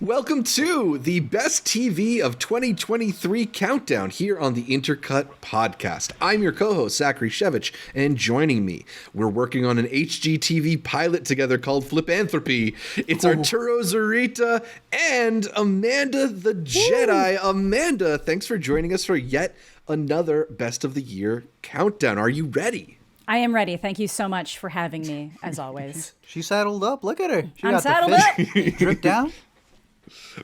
Welcome to the Best TV of 2023 countdown here on the Intercut podcast. I'm your co-host, Zachary Shevich, and joining me, we're working on an HGTV pilot together called Flipanthropy. It's Arturo Zurita and Amanda the Jedi. Amanda, thanks for joining us for yet another Best of the Year countdown. Are you ready? I am ready. Thank you so much for having me, as always. She saddled up. Look at her. I'm saddled up. Drip down.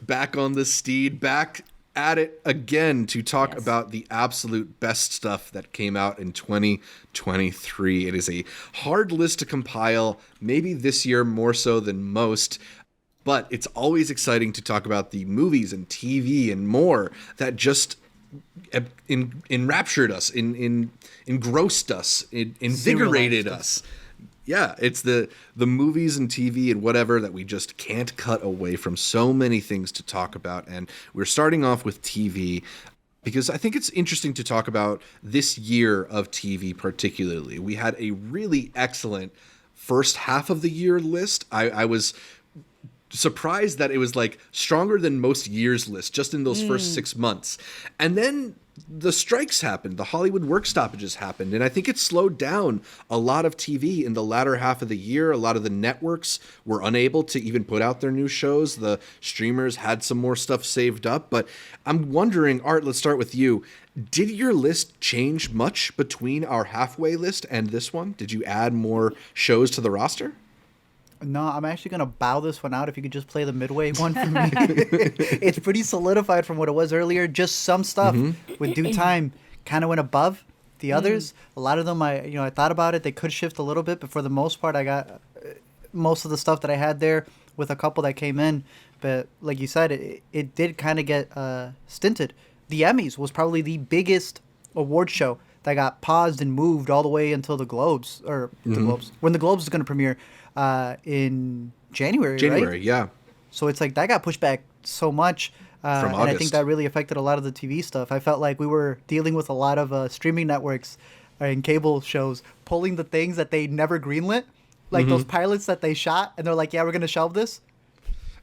Back on the steed, back at it again to talk about the absolute best stuff that came out in 2023. It is a hard list to compile, maybe this year more so than most, but it's always exciting to talk about the movies and TV and more that just enraptured us, engrossed us, invigorated us. Yeah, it's the movies and TV and whatever that we just can't cut away from. So many things to talk about. And we're starting off with TV because I think it's interesting to talk about this year of TV particularly. We had a really excellent first half of the year list. I was surprised that it was like stronger than most years' lists just in those first 6 months. And then the strikes happened, the Hollywood work stoppages happened, and I think it slowed down a lot of TV in the latter half of the year. A lot of the networks were unable to even put out their new shows. The streamers had some more stuff saved up, but I'm wondering, Art, let's start with you. Did your list change much between our halfway list and this one? Did you add more shows to the roster? No, I'm actually going to bow this one out if you could just play the midway one for me. It's pretty solidified from what it was earlier. Just some stuff with due time kind of went above the others. A lot of them, I thought about it. They could shift a little bit, but for the most part, I got most of the stuff that I had there with a couple that came in. But like you said, it did kind of get stinted. The Emmys was probably the biggest award show that got paused and moved all the way until the Globes, or the Globes, when the Globes is going to premiere in January, right? Yeah. So it's like that got pushed back so much. From August. And I think that really affected a lot of the TV stuff. I felt like we were dealing with a lot of streaming networks and cable shows pulling the things that they never greenlit, like those pilots that they shot, and they're like, yeah, we're going to shelve this.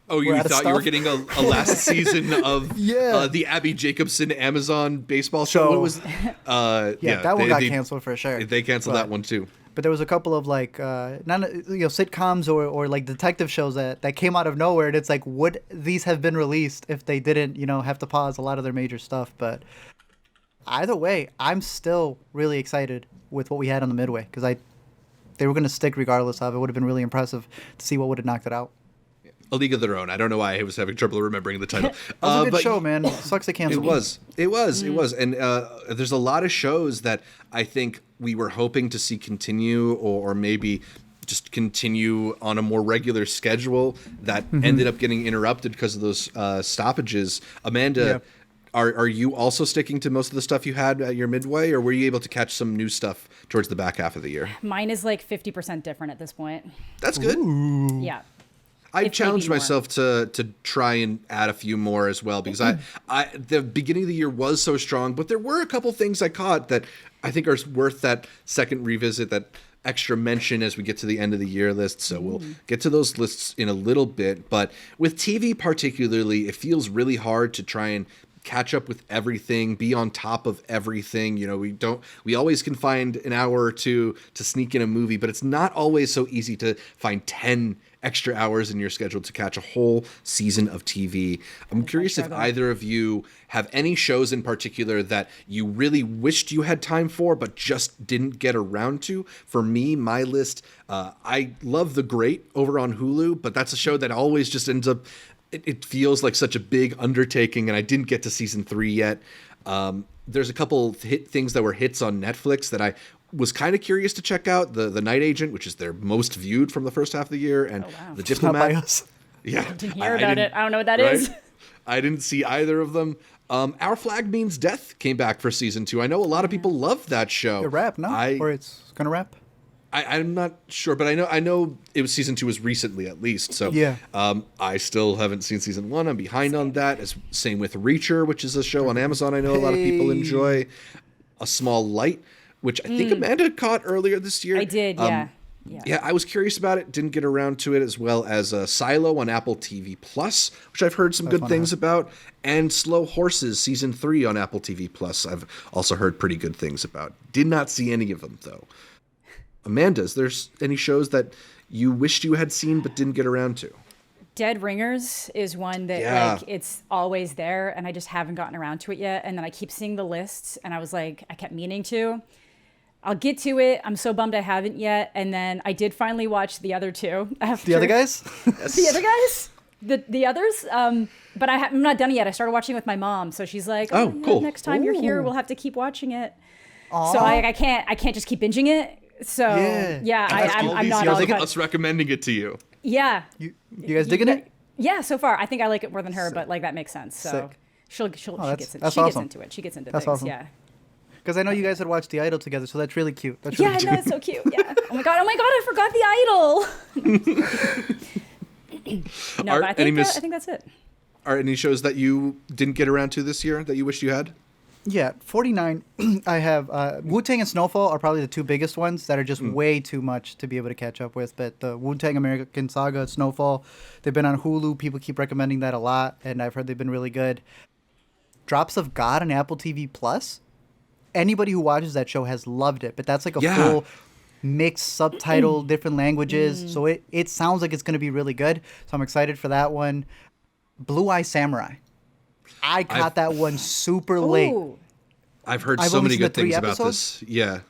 Oh, you thought you were getting a last season of the Abby Jacobson Amazon baseball show? What was? That one got canceled for sure. They canceled that one too. But there was a couple of like sitcoms or like detective shows that came out of nowhere, and it's like, would these have been released if they didn't have to pause a lot of their major stuff? But either way, I'm still really excited with what we had on the midway because they were going to stick regardless of. It would have been really impressive to see what would have knocked it out. A League of Their Own. I don't know why I was having trouble remembering the title. It was a good show, man. Sucks they canceled. It was. And there's a lot of shows that I think we were hoping to see continue or maybe just continue on a more regular schedule that ended up getting interrupted because of those stoppages. Amanda, are you also sticking to most of the stuff you had at your midway, or were you able to catch some new stuff towards the back half of the year? Mine is like 50% different at this point. That's good. Ooh. Yeah. I challenged myself to try and add a few more as well because I the beginning of the year was so strong, but there were a couple things I caught that I think are worth that second revisit, that extra mention as we get to the end of the year list. So we'll get to those lists in a little bit. But with TV particularly, it feels really hard to try and catch up with everything, be on top of everything. We always can find an hour or two to sneak in a movie, but it's not always so easy to find 10 extra hours in your schedule to catch a whole season of TV. I'm curious if either of you have any shows in particular that you really wished you had time for, but just didn't get around to. For me, my list, I love The Great over on Hulu, but that's a show that always just ends up, it feels like such a big undertaking, and I didn't get to season 3 yet. There's a couple things that were hits on Netflix that I was kind of curious to check out. The Night Agent, which is their most viewed from the first half of the year, and The Diplomat. Not by us. Yeah, I didn't hear about it. I don't know what that is. I didn't see either of them. Our Flag Means Death came back for season 2. I know a lot of people love that show. It wrap, no? Or it's gonna wrap? I'm not sure, but I know it was season 2 was recently at least. So yeah. I still haven't seen season 1. I'm behind on that. Same with Reacher, which is a show on Amazon I know a lot of people enjoy. A Small Light, which I think Amanda caught earlier this year. I did, yeah. Yeah, I was curious about it. Didn't get around to it, as well as Silo on Apple TV Plus, which I've heard some good things about, and Slow Horses Season 3 on Apple TV Plus. I've also heard pretty good things about. Did not see any of them, though. Amanda, is there any shows that you wished you had seen but didn't get around to? Dead Ringers is one that like it's always there, and I just haven't gotten around to it yet. And then I keep seeing the lists, and I was like, I kept meaning to. I'll get to it. I'm so bummed I haven't yet. And then I did finally watch the other two. After The other guys? The other guys? The others? But I'm not done yet. I started watching with my mom, so she's like, "Oh, yeah, cool. Next time you're here, we'll have to keep watching it." Aww. So I can't just keep binging it. So I'm not all cut. Us recommending it to you. Yeah. You guys digging it? Yeah, so far. I think I like it more than her, but like that makes sense. So Sick. she gets awesome. into it. She gets into That's things. awesome. Yeah. Because I know you guys had watched The Idol together, so that's really cute. That's Yeah, really cute. no, it's so cute. Yeah. Oh my god, I forgot the Idol. No, but I think that's it. Are any shows that you didn't get around to this year that you wished you had? Yeah, 49. I have Wu-Tang and Snowfall are probably the two biggest ones that are just way too much to be able to catch up with. But the Wu-Tang American Saga, Snowfall, they've been on Hulu. People keep recommending that a lot, and I've heard they've been really good. Drops of God on Apple TV Plus. Anybody who watches that show has loved it, but that's like a full mixed subtitle, different languages. So it sounds like it's going to be really good. So I'm excited for that one. Blue Eye Samurai. I caught that one super late. I've heard so many good things about this. Yeah.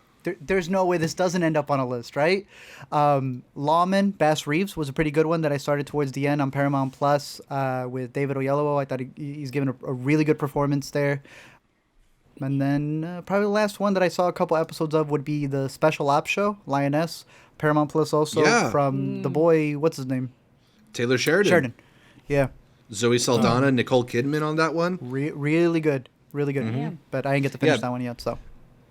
There's no way this doesn't end up on a list, right? Lawman, Bass Reeves was a pretty good one that I started towards the end on Paramount Plus with David Oyelowo. I thought he's given a really good performance there. And then probably the last one that I saw a couple episodes of would be the Special Ops show, Lioness, Paramount Plus also, from the boy, what's his name? Taylor Sheridan. Yeah. Zoe Saldana, Nicole Kidman on that one. Really good. Really good. Mm-hmm. But I didn't get to finish that one yet, so.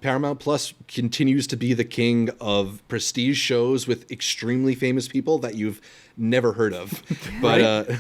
Paramount Plus continues to be the king of prestige shows with extremely famous people that you've never heard of. But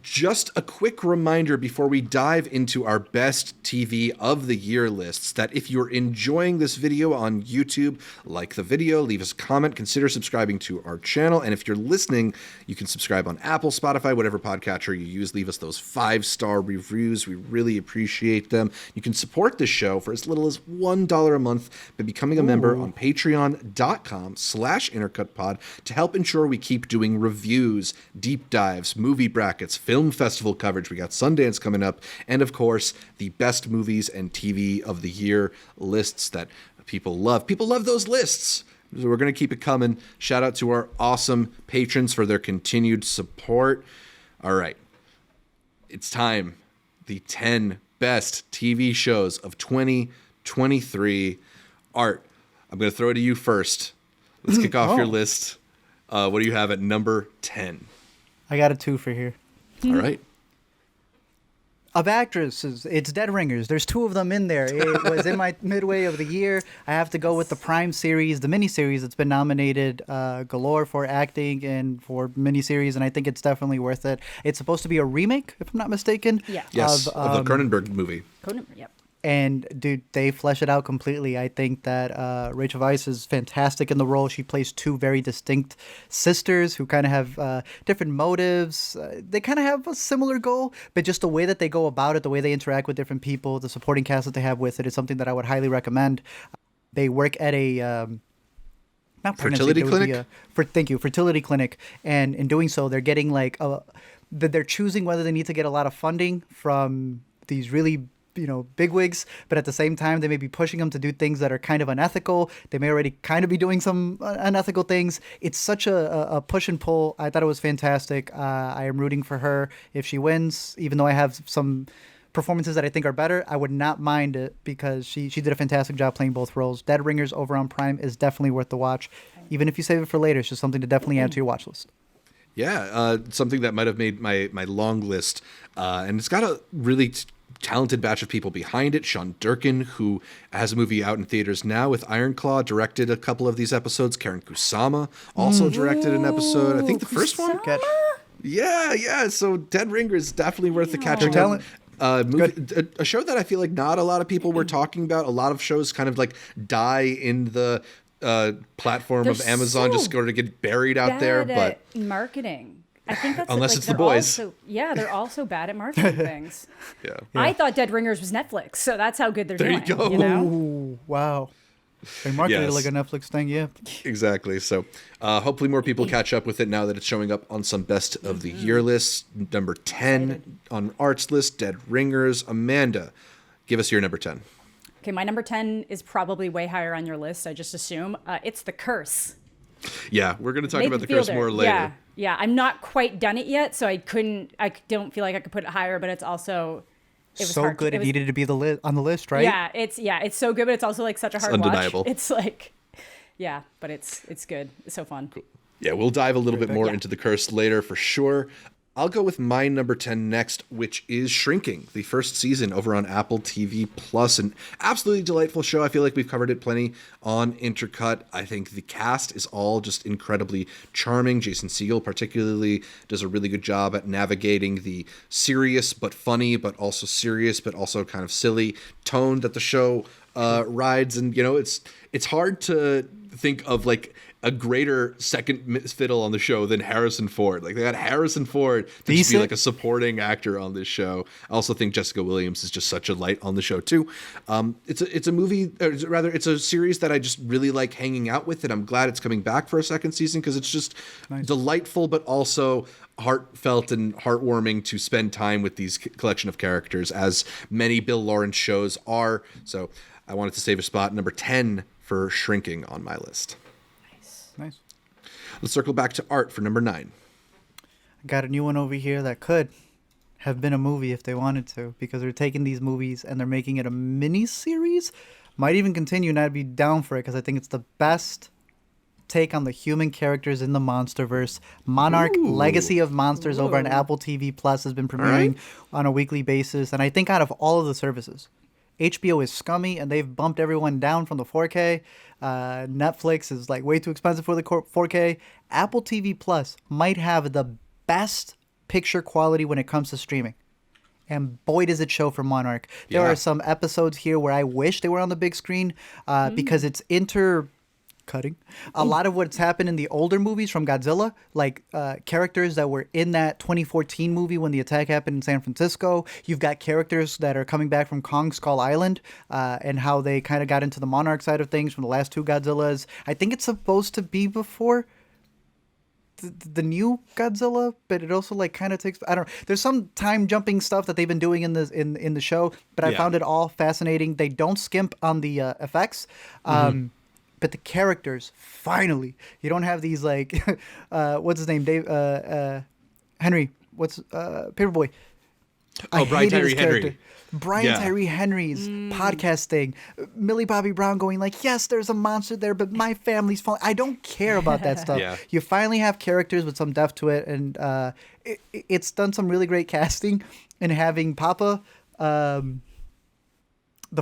just a quick reminder before we dive into our best TV of the year lists that if you're enjoying this video on YouTube, like the video, leave us a comment, consider subscribing to our channel. And if you're listening, you can subscribe on Apple, Spotify, whatever podcatcher you use. Leave us those 5-star reviews. We really appreciate them. You can support this show for as little as $1 a month by becoming a member on patreon.com/intercutpod to help ensure we keep doing reviews, deep dives, movie brackets, film festival coverage. We got Sundance coming up, and of course, the best movies and TV of the year lists that people love. People love those lists. So we're going to keep it coming. Shout out to our awesome patrons for their continued support. All right. It's time. The 10 best TV shows of 2023. Art, I'm going to throw it to you first. Let's kick off your list. What do you have at number 10? I got a 2 for here. All right. Of actresses, it's Dead Ringers. There's 2 of them in there. It was in my midway of the year. I have to go with the Prime series, the miniseries that's been nominated galore for acting and for miniseries, and I think it's definitely worth it. It's supposed to be a remake, if I'm not mistaken. Yeah. Yes, of the Cronenberg movie. Yep. And, dude, they flesh it out completely. I think that Rachel Weisz is fantastic in the role. She plays 2 very distinct sisters who kind of have different motives. They kind of have a similar goal, but just the way that they go about it, the way they interact with different people, the supporting cast that they have with it is something that I would highly recommend. They work at a... fertility clinic? Fertility clinic. And in doing so, they're getting they're choosing whether they need to get a lot of funding from these really bigwigs, but at the same time, they may be pushing them to do things that are kind of unethical. They may already kind of be doing some unethical things. It's such a push and pull. I thought it was fantastic. I am rooting for her if she wins, even though I have some performances that I think are better. I would not mind it because she did a fantastic job playing both roles. Dead Ringers over on Prime is definitely worth the watch. Even if you save it for later, it's just something to definitely add to your watch list. Yeah, something that might have made my long list. And it's got a really talented batch of people behind it. Sean Durkin, who has a movie out in theaters now with Iron Claw, directed a couple of these episodes. Karen Kusama also directed an episode. I think the first one. Yeah. So Dead Ringers is definitely worth the catching up. A show that I feel like not a lot of people were talking about. A lot of shows kind of like die in the platform of They're Amazon so just going to get buried out there. bad But at marketing. I think that's unless like, it's the they're boys. they're also bad at marketing things. Yeah. I thought Dead Ringers was Netflix, so that's how good they're There doing. you go. You know? Ooh, wow. They marketed it Yes. like a Netflix thing, yeah. Exactly. So hopefully more people catch up with it now that it's showing up on some best of the year lists. Number 10 on Art's list, Dead Ringers. Amanda, give us your number 10. Okay, my number 10 is probably way higher on your list, I just assume. It's The Curse. Yeah, we're going to talk Nathan about The Curse Fielder. more later. Yeah. I'm not quite done it yet, so I don't feel like I could put it higher, but it was So hard. good it needed to be on the list, right? Yeah, it's so good, but it's also like such a hard undeniable. watch. It's like, yeah, but it's good. It's so fun. Cool. Yeah, we'll dive a little bit more Yeah. into The Curse later for sure. I'll go with my number 10 next, which is Shrinking, the first season over on Apple TV Plus. An absolutely delightful show. I feel like we've covered it plenty on Intercut. I think the cast is all just incredibly charming. Jason Segel particularly does a really good job at navigating the serious but funny, but also serious, but also kind of silly tone that the show rides. And, you know, it's hard to think of like a greater second fiddle on the show than Harrison Ford. Like, they got Harrison Ford to just be like a supporting actor on this show. I also think Jessica Williams is just such a light on the show too. It's a movie, or rather it's a series that I just really like hanging out with, and I'm glad it's coming back for a second season because it's just delightful, but also heartfelt and heartwarming to spend time with these collection of characters, as many Bill Lawrence shows are. So I wanted to save a spot, number 10 for Shrinking on my list. Nice. Let's circle back to Art for number 9. I got a new one over here that could have been a movie if they wanted to, because they're taking these movies and they're making it a mini series. Might even continue, and I'd be down for it because I think it's the best take on the human characters in the MonsterVerse. Monarch, Legacy of Monsters over on Apple TV Plus has been premiering on a weekly basis, and I think out of all of the services, HBO is scummy and they've bumped everyone down from the 4K. Netflix is like way too expensive for the 4K. Apple TV Plus might have the best picture quality when it comes to streaming. And boy, does it show for Monarch. There are some episodes here where I wish they were on the big screen because it's cutting a lot of what's happened in the older movies from Godzilla, like characters that were in that 2014 movie when the attack happened in San Francisco. You've got characters that are coming back from Kong Skull Island and how they kind of got into the Monarch side of things from the last two Godzillas. I think it's supposed to be before the new Godzilla, but it also like kind of takes, I don't know, there's some time jumping stuff that they've been doing in the show, but I found it all fascinating. They don't skimp on the effects. But the characters, finally, you don't have these like, what's his name, Dave, Henry, Paperboy. Brian Tyree Henry. Brian Tyree Henry's podcasting, Millie Bobby Brown going like, yes, there's a monster there, but my family's falling. I don't care about that stuff. You finally have characters with some depth to it, and it's done some really great casting, and having Papa, the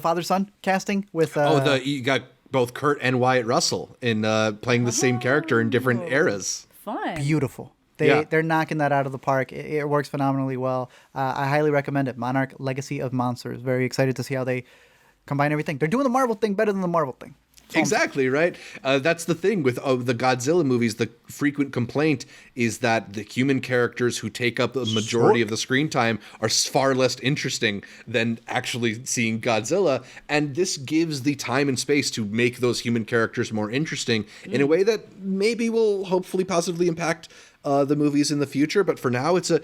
father-son casting with... you got both Kurt and Wyatt Russell in playing the same character in different eras. Fun. Beautiful. They're knocking that out of the park. It works phenomenally well. I highly recommend it. Monarch, Legacy of Monsters. Very excited to see how they combine everything. They're doing the Marvel thing better than the Marvel thing. Exactly, right? That's the thing with the Godzilla movies. The frequent complaint is that the human characters who take up the majority of the screen time are far less interesting than actually seeing Godzilla. And this gives the time and space to make those human characters more interesting in a way that maybe will hopefully positively impact the movies in the future. But for now, it's an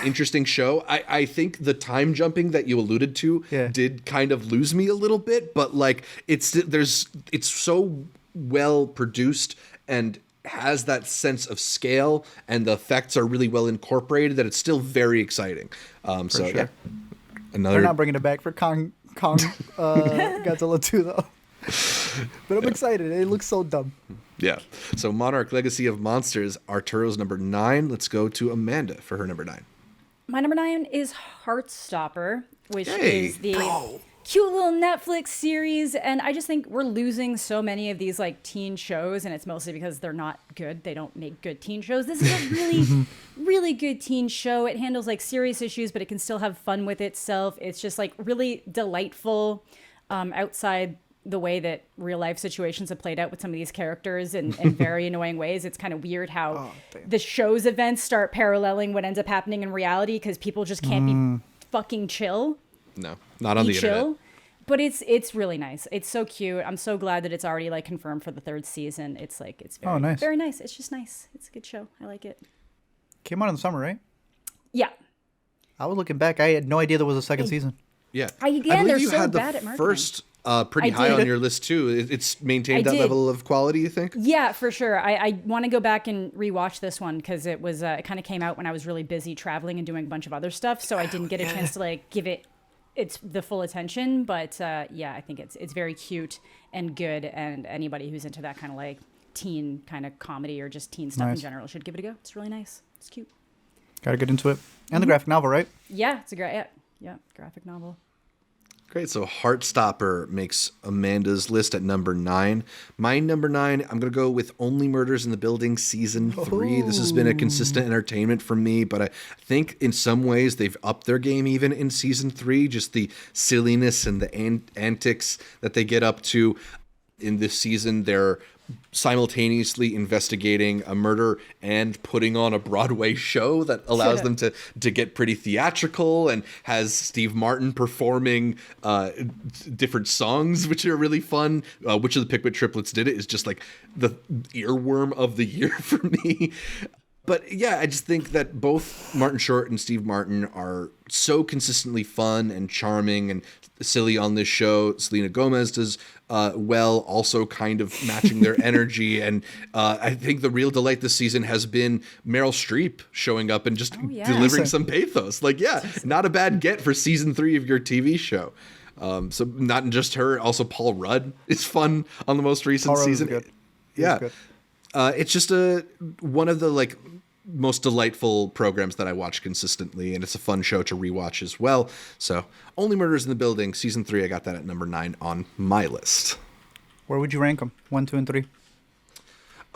interesting show. I think the time jumping that you alluded to did kind of lose me a little bit, but like it's so well produced and has that sense of scale, and the effects are really well incorporated that it's still very exciting. They're not bringing it back for Kong Godzilla 2 though. But I'm excited. It looks so dumb. Yeah. So Monarch, Legacy of Monsters, Arturo's number 9. Let's go to Amanda for her number 9. My number 9 is Heartstopper, which is the cute little Netflix series. And I just think we're losing so many of these like teen shows, and it's mostly because they're not good. They don't make good teen shows. This is a really, really good teen show. It handles like serious issues, but it can still have fun with itself. It's just like really delightful outside the way that real life situations have played out with some of these characters in very annoying ways. It's kind of weird how the show's events start paralleling what ends up happening in reality because people just can't be fucking chill. No, not on the internet. But it's really nice. It's so cute. I'm so glad that it's already like confirmed for the 3rd season. It's like it's very nice. Very nice. It's just nice. It's a good show. I like it. Came out in the summer, right? Yeah. I was looking back. I had no idea there was a second season. Yeah. Again, I believe they're you so had bad the at marketing. first pretty high on your list too. It's maintained that level of quality, you think? Yeah, for sure. I want to go back and rewatch this one because it was it kind of came out when I was really busy traveling and doing a bunch of other stuff, so I didn't get a chance to like give it its the full attention. But yeah, I think it's very cute and good, and anybody who's into that kind of like teen kind of comedy or just teen stuff in general should give it a go. It's really nice. It's cute. Gotta get into it. And the graphic novel, right? Yeah, it's a great graphic novel. Great. So Heartstopper makes Amanda's list at number 9. My number 9, I'm going to go with Only Murders in the Building season 3. This has been a consistent entertainment for me, but I think in some ways they've upped their game even in season 3. Just the silliness and the antics that they get up to in this season. They're simultaneously investigating a murder and putting on a Broadway show that allows them to get pretty theatrical, and has Steve Martin performing different songs, which are really fun. Which of the Pickwick triplets did it is just like the earworm of the year for me. But yeah, I just think that both Martin Short and Steve Martin are so consistently fun and charming and silly on this show. Selena Gomez does well, also kind of matching their energy. And I think the real delight this season has been Meryl Streep showing up and just delivering some pathos. Like, not a bad get for season 3 of your TV show. So not just her, also Paul Rudd is fun on the most recent season. Good. Yeah. Good. It's just one of the like most delightful programs that I watch consistently, and it's a fun show to rewatch as well. So Only Murders in the Building season 3, I got that at number 9 on my list. Where would you rank them? 1, 2, and 3?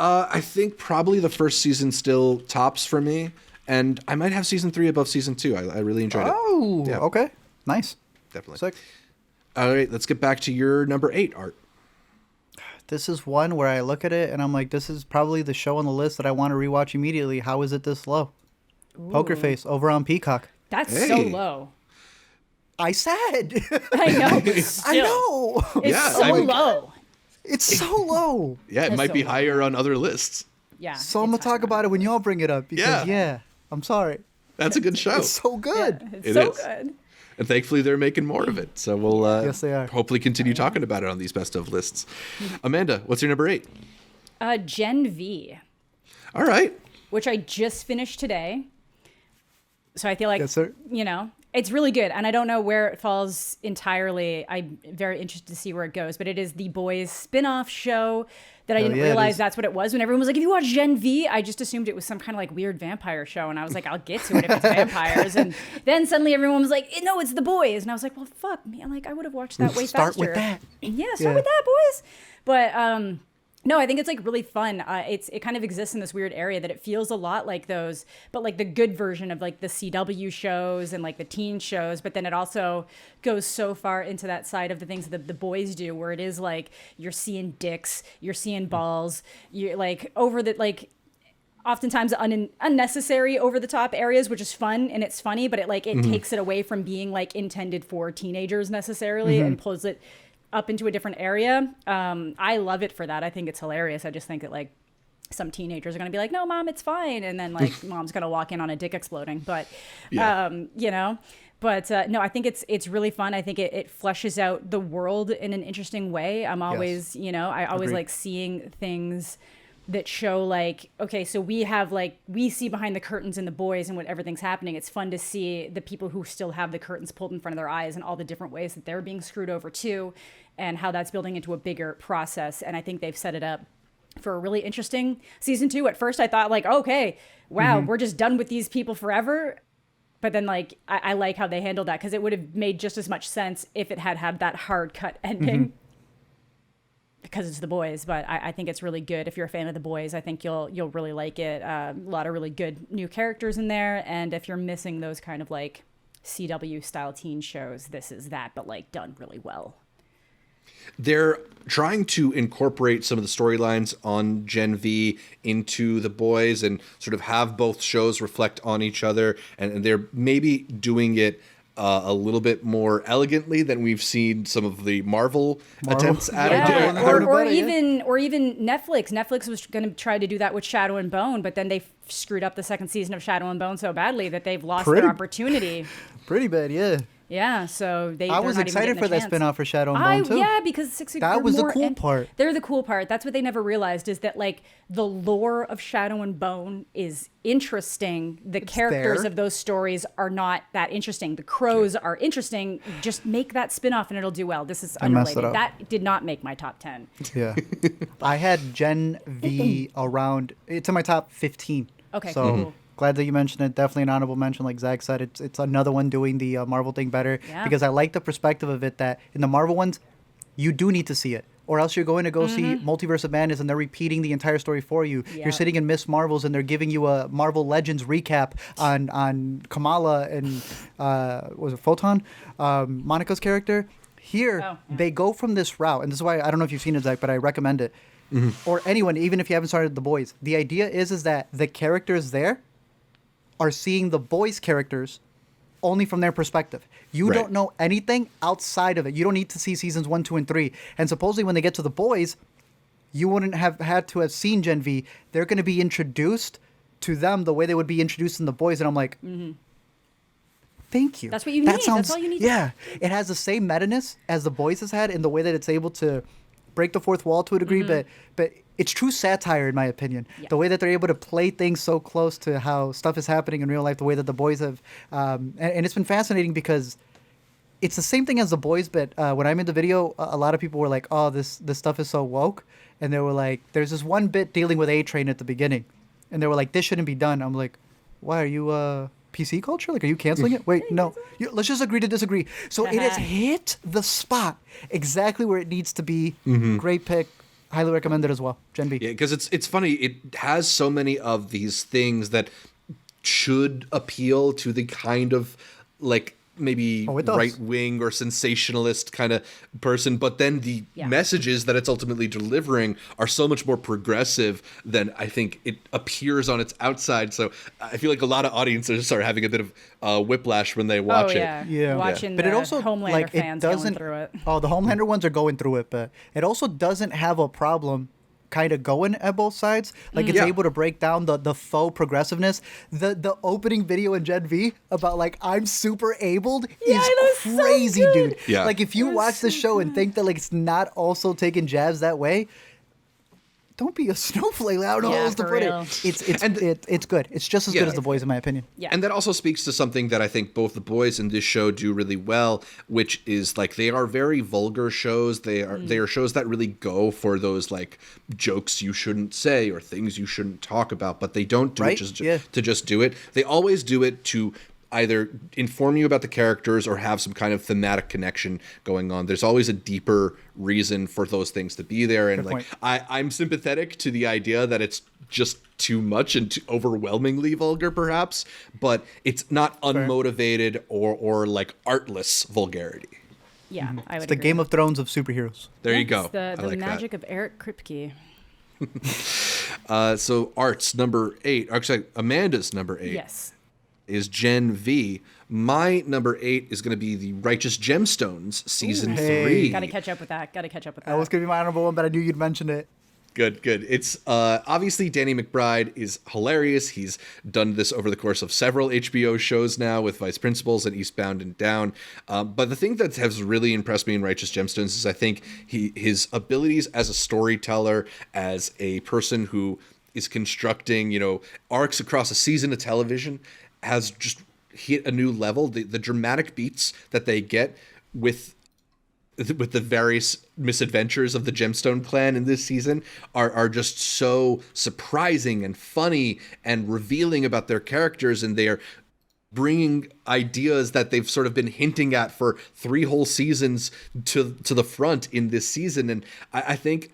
I think probably the first season still tops for me, and I might have season 3 above season 2. I really enjoyed it. Oh, okay. Nice. Definitely. Sick. All right, let's get back to your number 8, Art. This is one where I look at it and I'm like, this is probably the show on the list that I want to rewatch immediately. How is it this low? Ooh. Poker Face over on Peacock. That's so low. I said. I know. I know. It's low. It's so low. Yeah, it might be higher on other lists. Yeah. So I'm going to talk about it when y'all bring it up. Because, I'm sorry. That's a good show. It's so good. Yeah, it's so good. And thankfully, they're making more of it. So we'll yes, they are. Hopefully continue talking about it on these best of lists. Amanda, what's your number 8? Gen V. All right. Which I just finished today. So I feel like, yes, sir. It's really good. And I don't know where it falls entirely. I'm very interested to see where it goes. But it is The Boys spin-off show that I didn't realize that's what it was. When everyone was like, if you watch Gen V, I just assumed it was some kind of like weird vampire show. And I was like, I'll get to it if it's vampires. And then suddenly everyone was like, no, it's The Boys. And I was like, well, fuck me. I'm like, I would have watched that way faster. Start with that. Yeah, start with that, boys. But no, I think it's like really fun. It kind of exists in this weird area that it feels a lot like those, but like the good version of like the CW shows and like the teen shows. But then it also goes so far into that side of the things that the boys do, where it is like you're seeing dicks, you're seeing balls, you're like over the like oftentimes unnecessary over the top areas, which is fun and it's funny, but it takes it away from being like intended for teenagers necessarily and pulls it up into a different area. I love it for that. I think it's hilarious. I just think that like some teenagers are going to be like, no, mom, it's fine. And then like mom's going to walk in on a dick exploding. But, no, I think it's really fun. I think it fleshes out the world in an interesting way. I'm always, I always like seeing things that show like, okay, so we see behind the curtains in The Boys and what everything's happening. It's fun to see the people who still have the curtains pulled in front of their eyes and all the different ways that they're being screwed over too, and how that's building into a bigger process. And I think they've set it up for a really interesting season 2. At first I thought like, okay, wow, we're just done with these people forever. But then like, I like how they handled that, because it would have made just as much sense if it had that hard cut ending. Because it's The Boys, but I think it's really good. If you're a fan of The Boys, I think you'll really like it. A lot of really good new characters in there, and if you're missing those kind of like CW style teen shows, this is that, but like done really well. They're trying to incorporate some of the storylines on Gen V into the boys and sort of have both shows reflect on each other. And they're maybe doing it a little bit more elegantly than we've seen some of the Marvel attempts at it. Or even Netflix. Netflix was going to try to do that with Shadow and Bone, but then they screwed up the second season of Shadow and Bone so badly that they've lost their opportunity. Pretty bad, yeah. Yeah, so I was excited for that spinoff for Shadow and Bone too. Yeah, because that was the cool part. They're the cool part. That's what they never realized, is that like the lore of Shadow and Bone is interesting. The characters of those stories are not that interesting. The crows are interesting. Just make that spinoff and it'll do well. This is unrelated. That did not make my top 10. Yeah, I had Gen V around. It's in my top 15. Okay, so. cool. Glad that you mentioned it. Definitely an honorable mention, like Zach said. It's another one doing the Marvel thing better because I like the perspective of it that in the Marvel ones, you do need to see it, or else you're going to go see Multiverse of Madness and they're repeating the entire story for you. Yep. You're sitting in Miss Marvels and they're giving you a Marvel Legends recap on Kamala and was it Photon, Monica's character. Here they go from this route, and this is why I don't know if you've seen it, Zach, but I recommend it. Or anyone, even if you haven't started The Boys. The idea is that the characters there are seeing the boys' characters only from their perspective. You don't know anything outside of it. You don't need to see seasons 1, 2, and 3. And supposedly when they get to the boys, you wouldn't have had to have seen Gen V. They're going to be introduced to them the way they would be introduced in the boys. And I'm like, thank you. That's what you need. That's all you need. Yeah. It has the same meta-ness as the boys has had in the way that it's able to break the fourth wall to a degree, but it's true satire in my opinion. Yeah. The way that they're able to play things so close to how stuff is happening in real life, the way that the boys have, and it's been fascinating because it's the same thing as the boys. But when I'm in the video, a lot of people were like, "Oh, this stuff is so woke," and they were like, "There's this one bit dealing with A-Train at the beginning," and they were like, "This shouldn't be done." I'm like, "Why are you PC culture? Like, are you canceling it?" Wait, no. Let's just agree to disagree. So it has hit the spot exactly where it needs to be. Great pick. Highly recommended as well. Gen B. Yeah, because it's funny. It has so many of these things that should appeal to the kind of like maybe right-wing or sensationalist kind of person, but then the messages that it's ultimately delivering are so much more progressive than I think it appears on its outside. So I feel like a lot of audiences are having a bit of whiplash when they watch it. Yeah. Watching but the it also, Homelander like, fans going through it. Oh, the Homelander ones are going through it, but it also doesn't have a problem kind of going at both sides. Like it's able to break down the faux progressiveness. The opening video in Gen V about like I'm super abled is crazy, so dude. Yeah. Like if you watch the show and think that like it's not also taking jabs that way, don't be a snowflake. I don't know how else to put it. It's good. It's just as good as The Boys in my opinion. Yeah. And that also speaks to something that I think both The Boys and this show do really well, which is like they are very vulgar shows. They are shows that really go for those like jokes you shouldn't say or things you shouldn't talk about, but they don't do it just to just do it. They always do it to either inform you about the characters or have some kind of thematic connection going on. There's always a deeper reason for those things to be there. And like I'm sympathetic to the idea that it's just too much and too overwhelmingly vulgar perhaps, but it's not unmotivated or like artless vulgarity. Yeah, I would It's the agree. Game of Thrones of superheroes. There you go. The I like magic of Eric Kripke. So Art's number 8, actually Amanda's number 8. Yes. Is Gen V. My number 8 is going to be the Righteous Gemstones season 3. Gotta catch up with that. That was going to be my honorable one, but I knew you'd mention it. Good. It's obviously Danny McBride is hilarious. He's done this over the course of several HBO shows now with Vice Principals and Eastbound and Down. But the thing that has really impressed me in Righteous Gemstones is I think his abilities as a storyteller, as a person who is constructing, arcs across a season of television, has just hit a new level. The dramatic beats that they get with the various misadventures of the Gemstone clan in this season are just so surprising and funny and revealing about their characters, and they are bringing ideas that they've sort of been hinting at for 3 whole seasons to the front in this season. And I think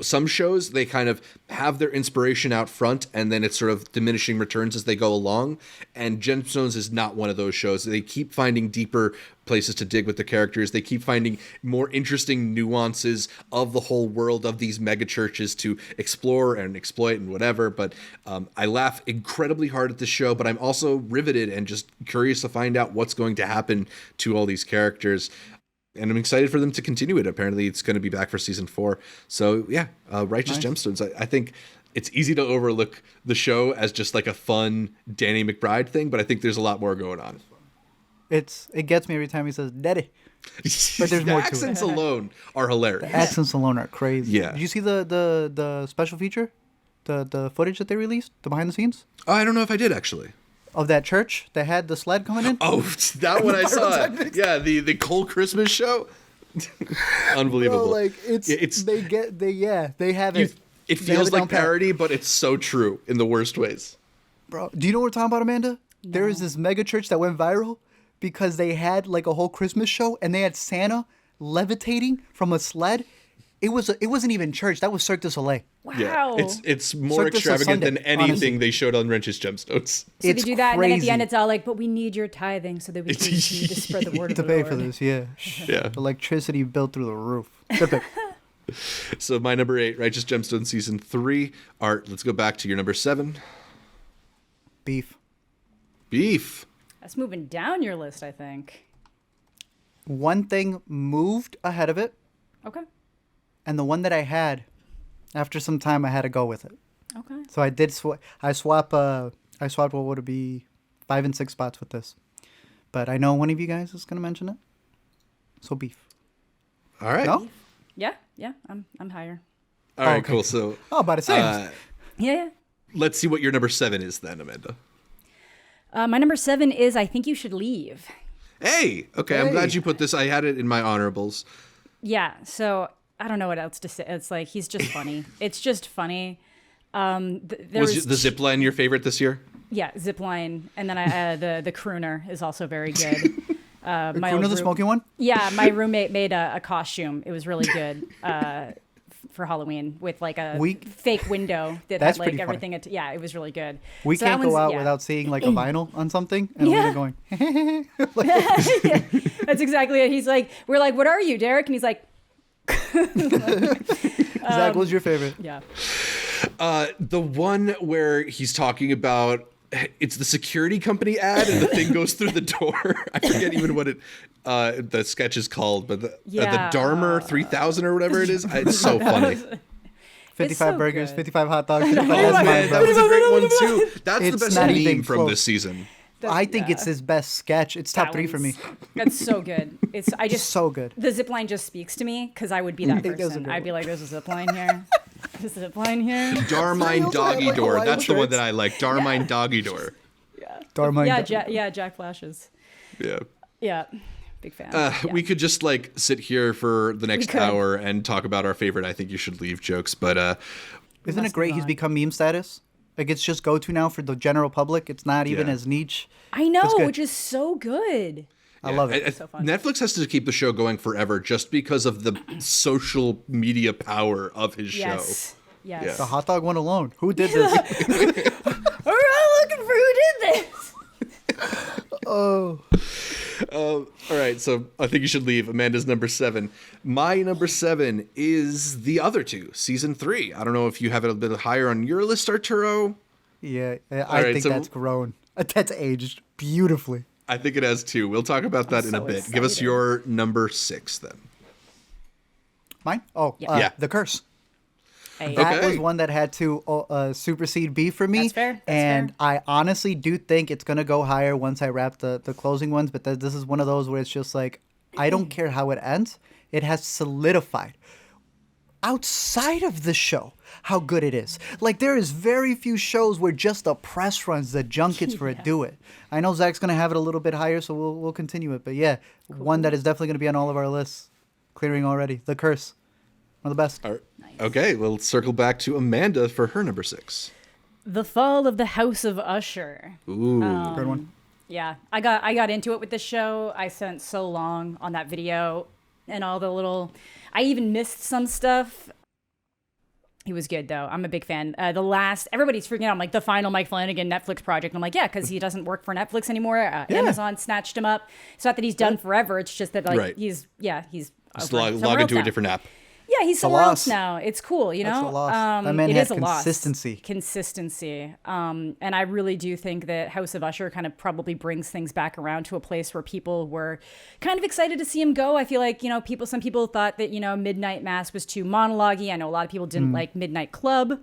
some shows, they kind of have their inspiration out front and then it's sort of diminishing returns as they go along. And Gemstones is not one of those shows. They keep finding deeper places to dig with the characters. They keep finding more interesting nuances of the whole world of these mega churches to explore and exploit and whatever. But I laugh incredibly hard at the show, but I'm also riveted and just curious to find out what's going to happen to all these characters. And I'm excited for them to continue it. Apparently it's going to be back for season 4. So yeah, Righteous Gemstones. I think it's easy to overlook the show as just like a fun Danny McBride thing, but I think there's a lot more going on. It gets me every time he says "daddy," but there's more to it. The accents alone are hilarious. The accents alone are crazy. Yeah. Did you see the special feature, the footage that they released, the behind the scenes? Oh, I don't know if I did actually. Of that church that had the sled coming in? Oh, that one I saw. Yeah, the Cole Christmas show. Unbelievable. Bro, like they have it. It feels like parody, but it's so true in the worst ways. Bro, do you know what we're talking about, Amanda? No. There is this mega church that went viral because they had like a whole Christmas show and they had Santa levitating from a sled. It wasn't even church. That was Cirque du Soleil. Wow. Yeah, it's more extravagant than anything they showed on Righteous Gemstones. So they do that, and then at the end it's all like, but we need your tithing so that we can continue to spread the word of the Lord. To pay for this, yeah. Yeah. Electricity built through the roof. So my number 8, Righteous Gemstones season 3. Art, let's go back to your number 7. Beef. That's moving down your list, I think. One thing moved ahead of it. Okay. And the one that I had, after some time, I had to go with it. Okay. So I did I swapped what would it be 5 and 6 spots with this. But I know one of you guys is going to mention it. So beef. All right. No? Yeah, I'm higher. All right, okay. cool. So about the same. Yeah. Let's see what your number 7 is then, Amanda. My number 7 is I Think You Should Leave. Hey, okay, I'm glad you put this. I had it in my honorables. Yeah, so I don't know what else to say. It's like, he's just funny. It's just funny. Was the Zipline your favorite this year? Yeah, Zipline. And then the crooner is also very good. The crooner, the smoking one? Yeah, my roommate made a costume. It was really good for Halloween with like a fake window that had like everything. Yeah, it was really good. We can't go out without seeing like a vinyl on something and we're going, yeah, that's exactly it. He's like, we're like, what are you, Derek? And he's like, Zach, what's your favorite? Yeah. The one where he's talking about it's the security company ad and the thing goes through the door. I forget even what the sketch is called, but the Dharma 3000 or whatever it is. It's so funny. 55 so burgers, good. 55 hot dogs. 55 That was a great one too. That's the best meme from close. this season. I think it's his best sketch. It's top 3 for me. That's so good. It's so good. The zipline just speaks to me because I would be that person. I'd be like, there's a zipline here. There's a zipline here. Darmine Doggy Door. That's the one that I like. Darmine Doggy Door. Yeah. Darmine. Jack Flashes. Yeah. Yeah. Big fan. We could just like sit here for the next hour and talk about our favorite I Think You Should Leave jokes, but isn't it great he's become meme status? Like it's just go to now for the general public. It's not even as niche. I know, which is so good. I love it. It's so fun. Netflix has to keep the show going forever just because of the social media power of his show. Yes. Yeah. The hot dog one alone. Who did this? We're all looking for who did this. All right, so I Think You Should Leave. Amanda's number 7. My number 7 is the other two, season 3. I don't know if you have it a bit higher on your list, Arturo. Yeah, I think that's grown. That's aged beautifully. I think it has too. We'll talk about that in a bit. Give us your number 6 then. Mine? Oh, yeah. The Curse. Hey. That was one that had to supersede B for me. That's fair. I honestly do think it's going to go higher once I wrap the closing ones. But this is one of those where it's just like, I don't care how it ends. It has solidified outside of the show how good it is. Like, there is very few shows where just the press runs, the junkets for it do it. I know Zach's going to have it a little bit higher, so we'll continue it. But yeah, one that is definitely going to be on all of our lists. Clearing already. The Curse. One of the best. All right. Nice. Okay, we'll circle back to Amanda for her number 6. The Fall of the House of Usher. Ooh. Good one. Yeah, I got into it with this show. I spent so long on that video and all the little... I even missed some stuff. He was good though. I'm a big fan. Everybody's freaking out. I'm like, the final Mike Flanagan Netflix project. I'm like, yeah, because he doesn't work for Netflix anymore. Amazon snatched him up. It's not that he's done forever. It's just that he's just log into a different app. Yeah, he's somewhere else now. It's cool, you know. That's a loss. That man it had is a consistency. And I really do think that House of Usher kind of probably brings things back around to a place where people were kind of excited to see him go. I feel like some people thought that Midnight Mass was too monologue-y. I know a lot of people didn't like Midnight Club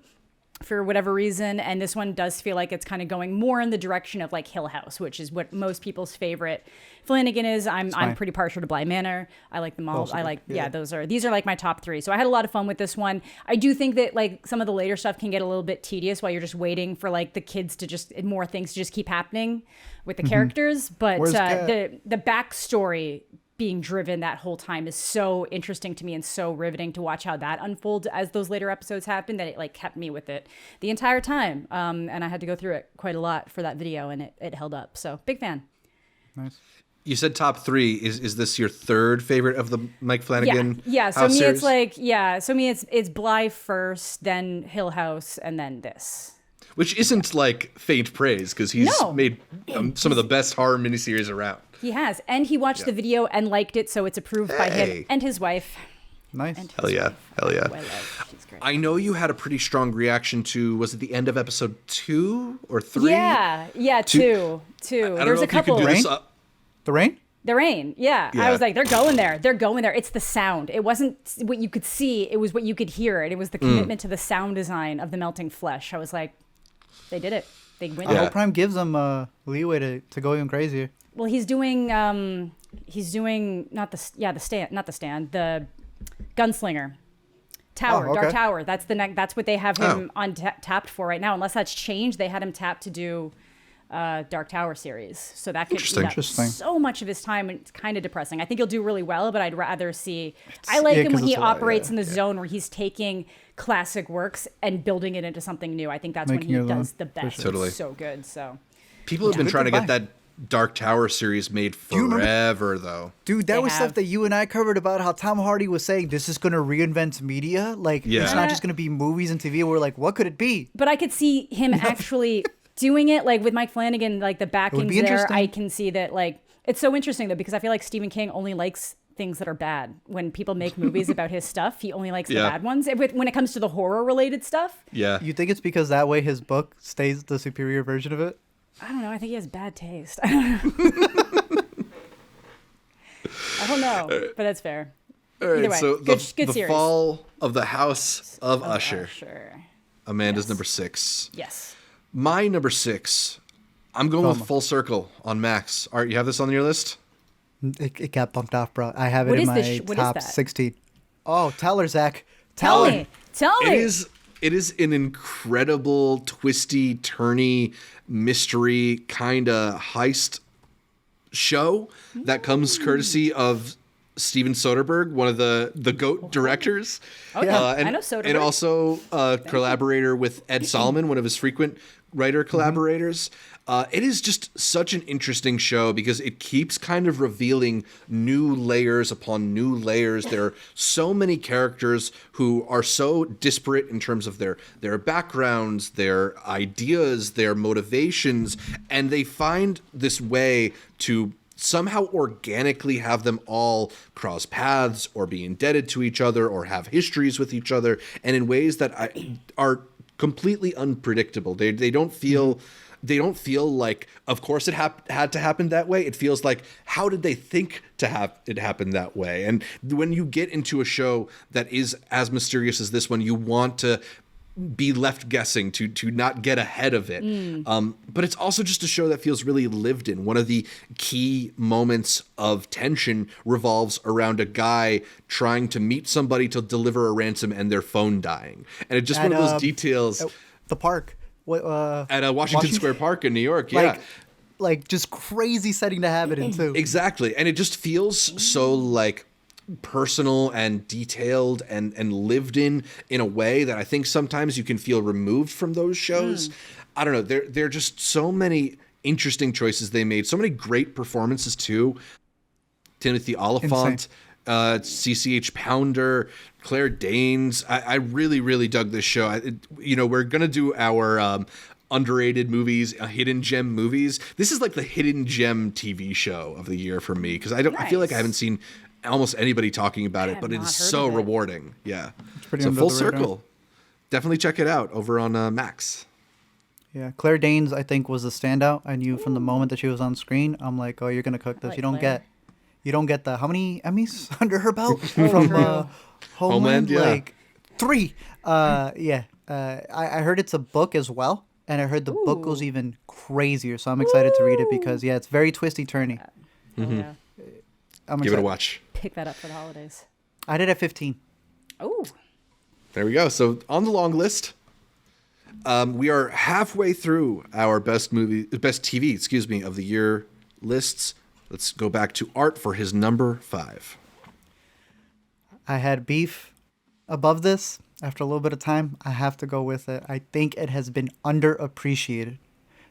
for whatever reason, and this one does feel like it's kind of going more in the direction of like Hill House, which is what most people's favorite Flanagan is. I'm pretty partial to Bly Manor. I like them all. Also, I like these are like my top 3. So I had a lot of fun with this one. I do think that like some of the later stuff can get a little bit tedious while you're just waiting for like the kids to more things to just keep happening with the characters. But the backstory being driven that whole time is so interesting to me and so riveting to watch how that unfolds as those later episodes happen, that it like kept me with it the entire time. And I had to go through it quite a lot for that video, and it held up. So big fan. Nice. You said top 3. Is this your third favorite of the Mike Flanagan? Yeah. So House me, series? it's like, So me, it's Bly first, then Hill House, and then this. Which isn't like faint praise, because he's made some of the best horror miniseries around. He has, and he watched the video and liked it, so it's approved by him and his wife. Nice. Hell yeah. Who I love. She's great. I know you had a pretty strong reaction to, was it the end of episode 2 or 3? Yeah, 2. There's a couple. The rain? The rain, yeah. I was like, they're going there. It's the sound. It wasn't what you could see. It was what you could hear. And it was the commitment to the sound design of the melting flesh. I was like, they did it. They win. I hope Prime gives them leeway to go even crazier. Well, he's doing the Gunslinger. Tower, Dark Tower. That's what they have him on tapped for right now. Unless that's changed, they had him tapped to do Dark Tower series. So that could eat up so much of his time, and it's kind of depressing. I think he'll do really well, but I'd rather see. I like him when he operates in the zone where he's taking classic works and building it into something new. I think that's when he does the best. Totally. It's so good. So people have been trying to get that Dark Tower series made forever, though. Dude, that was stuff that you and I covered about how Tom Hardy was saying this is going to reinvent media. Like, it's not just going to be movies and TV. We're like, what could it be? But I could see him actually doing it, like with Mike Flanagan, like the backings there. I can see that, like, it's so interesting though, because I feel like Stephen King only likes things that are bad. When people make movies about his stuff, he only likes the bad ones. When it comes to the horror related stuff. Yeah. You think it's because that way his book stays the superior version of it? I don't know. I think he has bad taste. I don't know, but that's fair. All right, either way, so good the series. Fall of the House of Usher. Sure. Amanda's number 6. Yes. My number 6. I'm going with Full Circle on Max. Art, you have this on your list? It got bumped off, bro. I have it in my top 16. Oh, tell her, Zach. Tell me. It is an incredible, twisty, turny, mystery kind of heist show that comes courtesy of Steven Soderbergh, one of the GOAT directors. Oh, yeah. I know Soderbergh. And also a collaborator with Ed Solomon, one of his frequent writer collaborators. It is just such an interesting show because it keeps kind of revealing new layers upon new layers. There are so many characters who are so disparate in terms of their backgrounds, their ideas, their motivations, and they find this way to somehow organically have them all cross paths or be indebted to each other or have histories with each other, and in ways that are completely unpredictable. They don't feel like, of course it had to happen that way. It feels like, how did they think to have it happen that way? And when you get into a show that is as mysterious as this one, you want to be left guessing, to not get ahead of it. But it's also just a show that feels really lived in. One of the key moments of tension revolves around a guy trying to meet somebody to deliver a ransom and their phone dying. And it's just one of those details. The park. At Washington Square Park in New York, like just crazy setting to have it in too. Exactly, and it just feels so like personal and detailed and lived in a way that I think sometimes you can feel removed from those shows. I don't know. There are just so many interesting choices they made. So many great performances too. Timothy Olyphant CCH Pounder, Claire Danes. I really, really dug this show. We're going to do our underrated movies, hidden gem movies. This is like the hidden gem TV show of the year for me because I feel like I haven't seen almost anybody talking about it, but it is so rewarding. Yeah. So full circle. Definitely check it out over on Max. Yeah, Claire Danes, I think, was the standout. I knew from the moment that she was on screen, I'm like, oh, you're gonna cook this. Like You don't get the how many Emmys under her belt from Homeland? Yeah. Like 3. I heard it's a book as well, and I heard the book goes even crazier. So I'm excited to read it because it's very twisty turny. Yeah. Give it a watch. Pick that up for the holidays. I did at 15. Oh. There we go. So on the long list, we are halfway through our best TV, of the year lists. Let's go back to Art for his number 5. I had beef above this. After a little bit of time, I have to go with it. I think it has been underappreciated.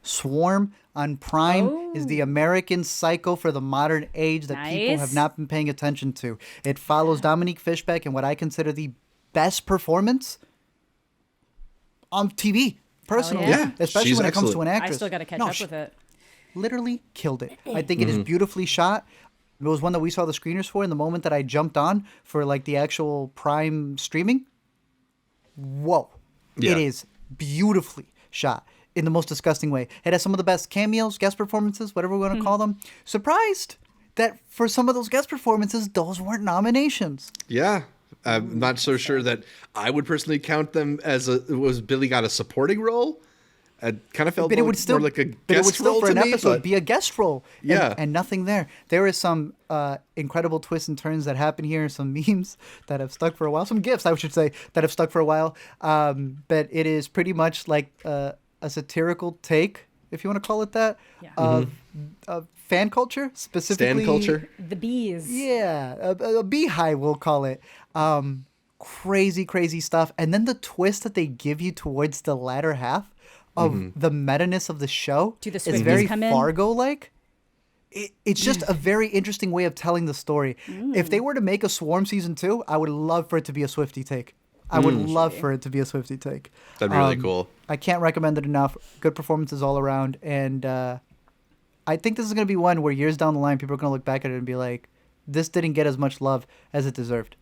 Swarm on Prime is the American Psycho for the modern age that people have not been paying attention to. It follows Dominique Fishback in what I consider the best performance on TV, personally. Yeah, especially when it comes to an actress. I still got to catch up with it. Literally killed it. I think it is beautifully shot. It was one that we saw the screeners for in the moment that I jumped on for like the actual Prime streaming. Whoa. Yeah. It is beautifully shot in the most disgusting way. It has some of the best cameos, guest performances, whatever we want to call them. Surprised that for some of those guest performances, those weren't nominations. Yeah. I'm not so sure that I would personally count them as was Billy got a supporting role. I kind of felt more like a guest role for to an me, episode but be a guest role. Yeah. And nothing there. There is some incredible twists and turns that happen here, some memes that have stuck for a while, some GIFs, I should say, that have stuck for a while. But it is pretty much like a satirical take, if you want to call it that, of fan culture, specifically. Stan culture. The bees. Yeah, a beehive, we'll call it. Crazy stuff. And then the twist that they give you towards the latter half of the meta-ness of the show Do the is very Fargo-like. It's just a very interesting way of telling the story. If they were to make a Swarm season 2, I would love for it to be a Swiftie take. I would love for it to be a Swiftie take. That'd be really cool. I can't recommend it enough. Good performances all around. And I think this is going to be one where years down the line, people are going to look back at it and be like, this didn't get as much love as it deserved.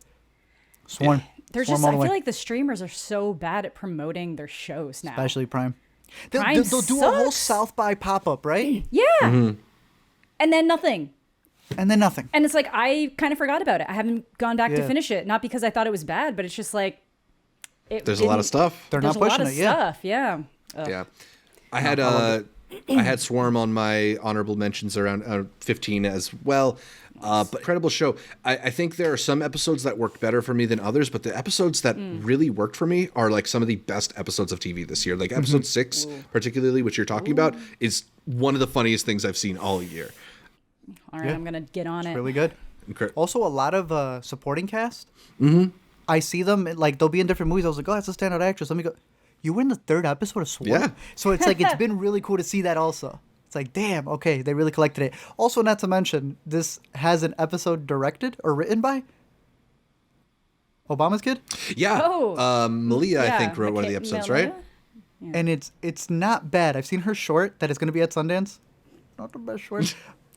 Swarm. I Swarm feel like the streamers are so bad at promoting their shows now. Especially Prime. They'll Prime do a whole South by pop-up, right? Yeah. And then nothing. And then nothing. And it's like, I kind of forgot about it. I haven't gone back to finish it. Not because I thought it was bad, but it's just like... There's a lot of stuff. They're not pushing it, stuff, yeah. Yeah. I had Swarm on my honorable mentions around 15 as well. But incredible show. I think there are some episodes that worked better for me than others, but the episodes that really worked for me are like some of the best episodes of TV this year. Like episode 6, particularly, which you're talking about, is one of the funniest things I've seen all year. All right, I'm going to get on it. Really good. Also, a lot of supporting cast. I see them, like, they'll be in different movies. I was like, oh, that's a standout actress. Let me go. You were in the 3rd episode of Swarm? Yeah. So it's like, it's been really cool to see that also. It's like, damn, okay, they really collected it. Also, not to mention, this has an episode directed or written by Obama's kid. Yeah. Malia, I think, wrote one of the episodes, right? Yeah. And it's not bad. I've seen her short that is going to be at Sundance. Not the best short.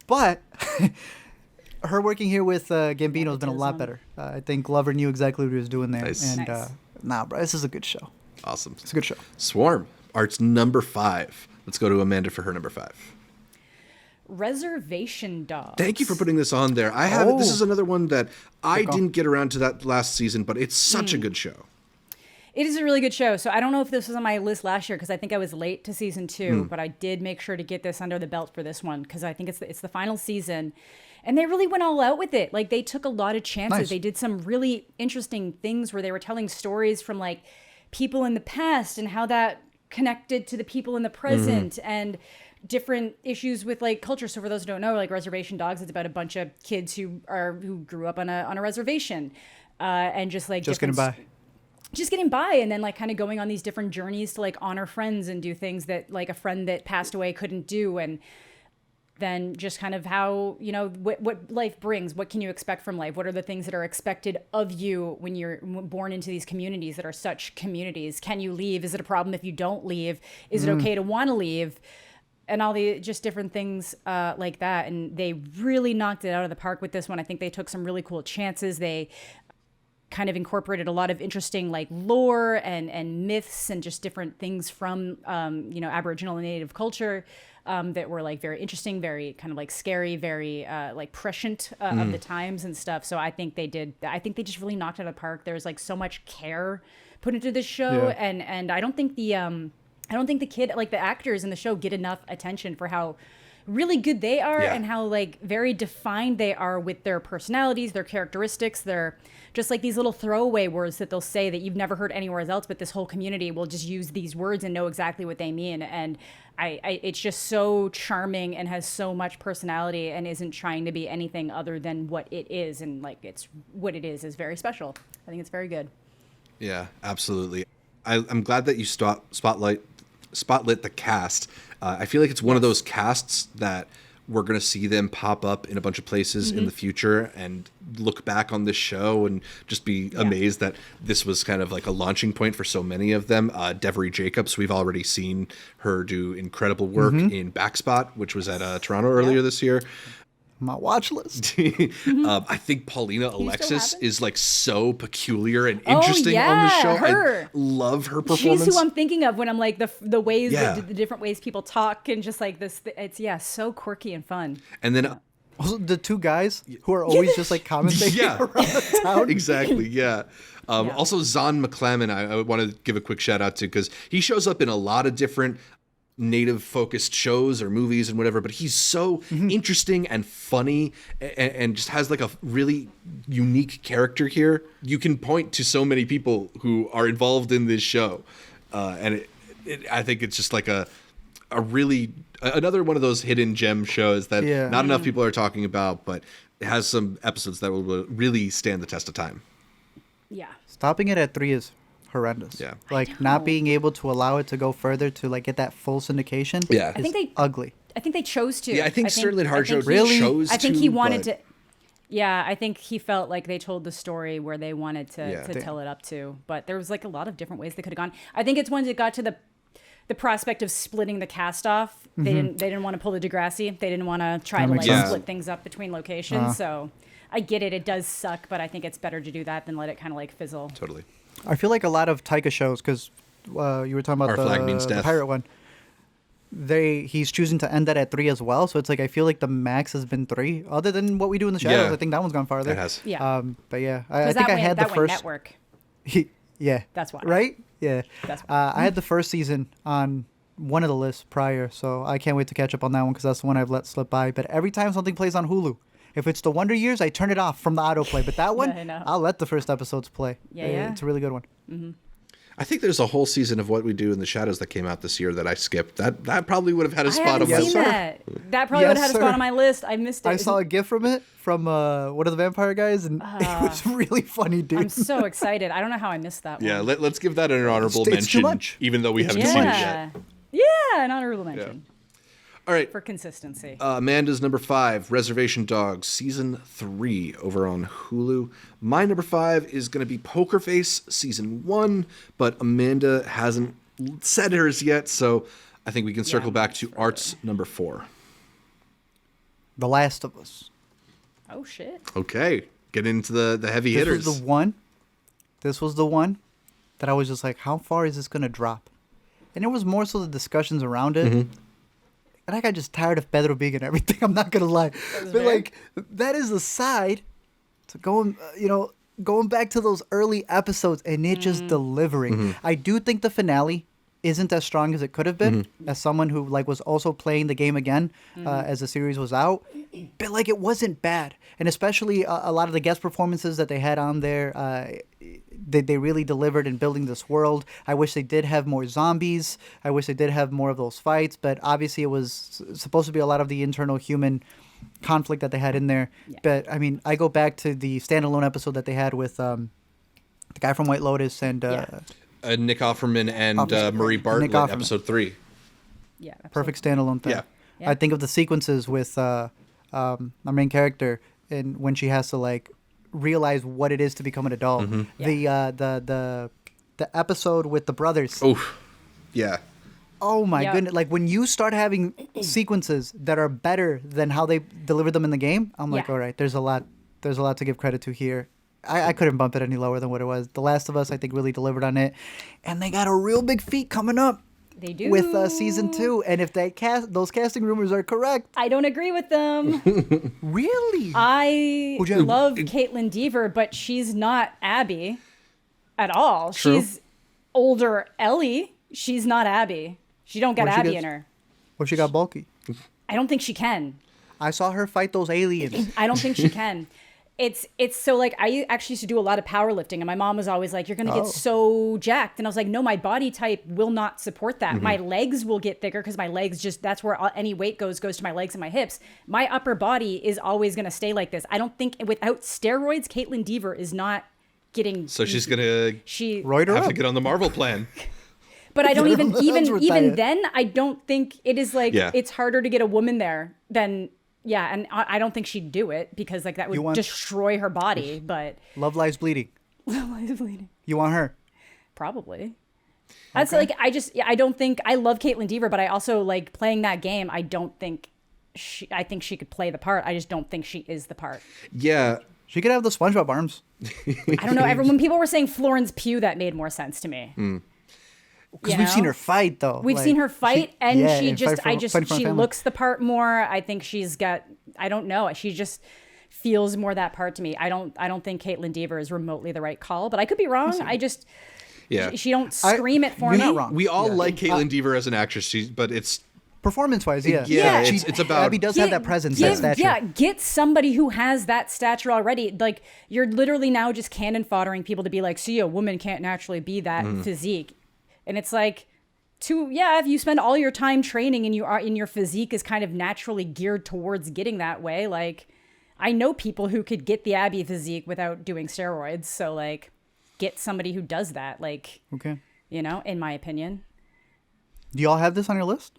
But her working here with Gambino has been a lot better. I think Glover knew exactly what he was doing there. Nice. And bro, this is a good show. Awesome. It's a good show. Swarm, Art's number 5. Let's go to Amanda for her number 5. Reservation Dogs. Thank you for putting this on there. This is another one that I didn't get around to that last season, but it's such a good show. It is a really good show. So I don't know if this was on my list last year because I think I was late to season 2, but I did make sure to get this under the belt for this one because I think it's the final season. And they really went all out with it. Like, they took a lot of chances. Nice. They did some really interesting things where they were telling stories from, like, people in the past and how that connected to the people in the present and different issues with, like, culture. So for those who don't know, like, Reservation Dogs, it's about a bunch of kids who grew up on a reservation and just, like... Just getting by, and then, like, kind of going on these different journeys to, like, honor friends and do things that, like, a friend that passed away couldn't do. And then just kind of how, what life brings. What can you expect from life? What are the things that are expected of you when you're born into these communities that are such communities? Can you leave? Is it a problem if you don't leave? Is it okay to want to leave? And all the just different things like that. And they really knocked it out of the park with this one. I think they took some really cool chances. They kind of incorporated a lot of interesting like lore and myths and just different things from, Aboriginal and Native culture that were like very interesting, very kind of like scary, very like prescient of the times and stuff. So I think they just really knocked it out of the park. There's like so much care put into this show. And I don't think the actors in the show get enough attention for how really good they are and how like very defined they are with their personalities, their characteristics. They're just like these little throwaway words that they'll say that you've never heard anywhere else, but this whole community will just use these words and know exactly what they mean. And it's just so charming and has so much personality and isn't trying to be anything other than what it is. And like it's what it is very special. I think it's very good. Yeah, absolutely. I'm glad that you spotlit the cast. I feel like it's one of those casts that we're going to see them pop up in a bunch of places in the future and look back on this show and just be amazed that this was kind of like a launching point for so many of them. Devery Jacobs, we've already seen her do incredible work in Backspot, which was at Toronto earlier this year. My watch list. I think Paulina Alexis is like so peculiar and interesting on the show. Her. I love her performance. She's who I'm thinking of when I'm like the ways that the different ways people talk and just like this. It's so quirky and fun. And then also the two guys who are always just like commentating around the town. Exactly. Yeah. Also Zahn McClamen, I want to give a quick shout out to because he shows up in a lot of different Native focused shows or movies and whatever, but he's so interesting and funny and just has like a really unique character here. You can point to so many people who are involved in this show. And I think it's just like a really, another one of those hidden gem shows that not enough people are talking about, but it has some episodes that will really stand the test of time. Yeah. Stopping it at 3 is horrendous. Yeah. Like not being able to allow it to go further to like get that full syndication. Yeah. I think ugly. I think they chose to. Yeah, I think Sterling Harjo really chose to. I think he wanted to. Yeah, I think he felt like they told the story where they wanted to tell it up to. But there was like a lot of different ways they could have gone. I think it's once it got to the prospect of splitting the cast off. They didn't want to pull the Degrassi. They didn't want to try to like split things up between locations. So I get it. It does suck, but I think it's better to do that than let it kind of like fizzle. Totally. I feel like a lot of Taika shows, because you were talking about Our Flag Means the Death. pirate one. He's choosing to end that at 3 as well. So it's like I feel like the max has been 3. Other than What We Do in the Shadows, I think that one's gone farther. It has. Yeah. But yeah, I think I had the first network. Yeah. That's why. Right? Yeah. That's why. I had the first season on one of the lists prior, so I can't wait to catch up on that one because that's the one I've let slip by. But every time something plays on Hulu, if it's the Wonder Years, I turn it off from the autoplay. But that one, I'll let the first episodes play. Yeah. It's a really good one. Mm-hmm. I think there's a whole season of What We Do in the Shadows that came out this year that I skipped. That probably would have had a spot on my list. That probably would have had a spot on my list. I missed it. I saw a GIF from it from one of the vampire guys, and it was really funny, dude. I'm so excited. I don't know how I missed that one. Yeah, let's give that an honorable It's mention, too much. even though we haven't seen it yet. Yeah, an honorable mention. All right. For consistency. Amanda's number 5, Reservation Dogs, season 3 over on Hulu. My number 5 is going to be Poker Face, season 1, but Amanda hasn't said hers yet, so I think we can circle back to Art's number 4. The Last of Us. Oh, shit. Okay. Get into the heavy hitters. This was the one that I was just like, how far is this going to drop? And it was more so the discussions around it. Mm-hmm. And I got just tired of Pedro being and everything. I'm not going to lie. But like, that is aside to going back to those early episodes and it just delivering. Mm-hmm. I do think the finale isn't as strong as it could have been, as someone who like was also playing the game again as the series was out. But like, it wasn't bad. And especially a lot of the guest performances that they had on there, they really delivered in building this world. I wish they did have more zombies. I wish they did have more of those fights. But obviously it was supposed to be a lot of the internal human conflict that they had in there. Yeah. But I mean, I go back to the standalone episode that they had with the guy from White Lotus and Nick Offerman and Marie Bartlett, episode 3. Yeah. Perfect standalone thing. Yeah. I think of the sequences with our main character and when she has to like realize what it is to become an adult. The episode with the brothers. Oh, yeah. Oh my goodness! Like when you start having sequences that are better than how they delivered them in the game, I'm like, all right, there's a lot to give credit to here. I couldn't bump it any lower than what it was. The Last of Us, I think, really delivered on it, and they got a real big feat coming up. They do with season 2, and if those casting rumors are correct, I don't agree with them. Really? I love Caitlin Dever, but she's not Abby at all. True. She's older Ellie. She's not Abby. She don't get Abby in her. Or she got bulky. I don't think she can. I saw her fight those aliens. I don't think she can. It's so like I actually used to do a lot of powerlifting, and my mom was always like, "You're gonna get so jacked," and I was like, "No, my body type will not support that. My legs will get thicker because my legs that's where any weight goes to my legs and my hips. My upper body is always gonna stay like this. I don't think without steroids, Caitlin Dever is not getting. So she's gonna have to get on the Marvel plan." But I don't even then I don't think it is like it's harder to get a woman there than. Yeah, and I don't think she'd do it because like that would destroy her body. But Love Lies Bleeding. Love Lies Bleeding. You want her? Probably. That's like I don't think I love Caitlin Dever, but I also like playing that game. I don't think I think she could play the part. I just don't think she is the part. Yeah, she could have the SpongeBob arms. I don't know. When people were saying Florence Pugh, that made more sense to me. Because we've seen her fight, though. We've seen her fight, she looks the part more. I think she's got. I don't know. She just feels more that part to me. I don't think Caitlin Dever is remotely the right call, but I could be wrong. She don't scream it for me. Not wrong. We all like Caitlin Dever as an actress, but it's performance-wise, it's about Abby does have that presence, that stature. Yeah, get somebody who has that stature already. Like you're literally now just cannon foddering people to be like, see, a woman can't naturally be that physique. And it's like, if you spend all your time training and your physique is kind of naturally geared towards getting that way. Like, I know people who could get the Abby physique without doing steroids. So, like, get somebody who does that. Like, in my opinion. Do y'all have this on your list?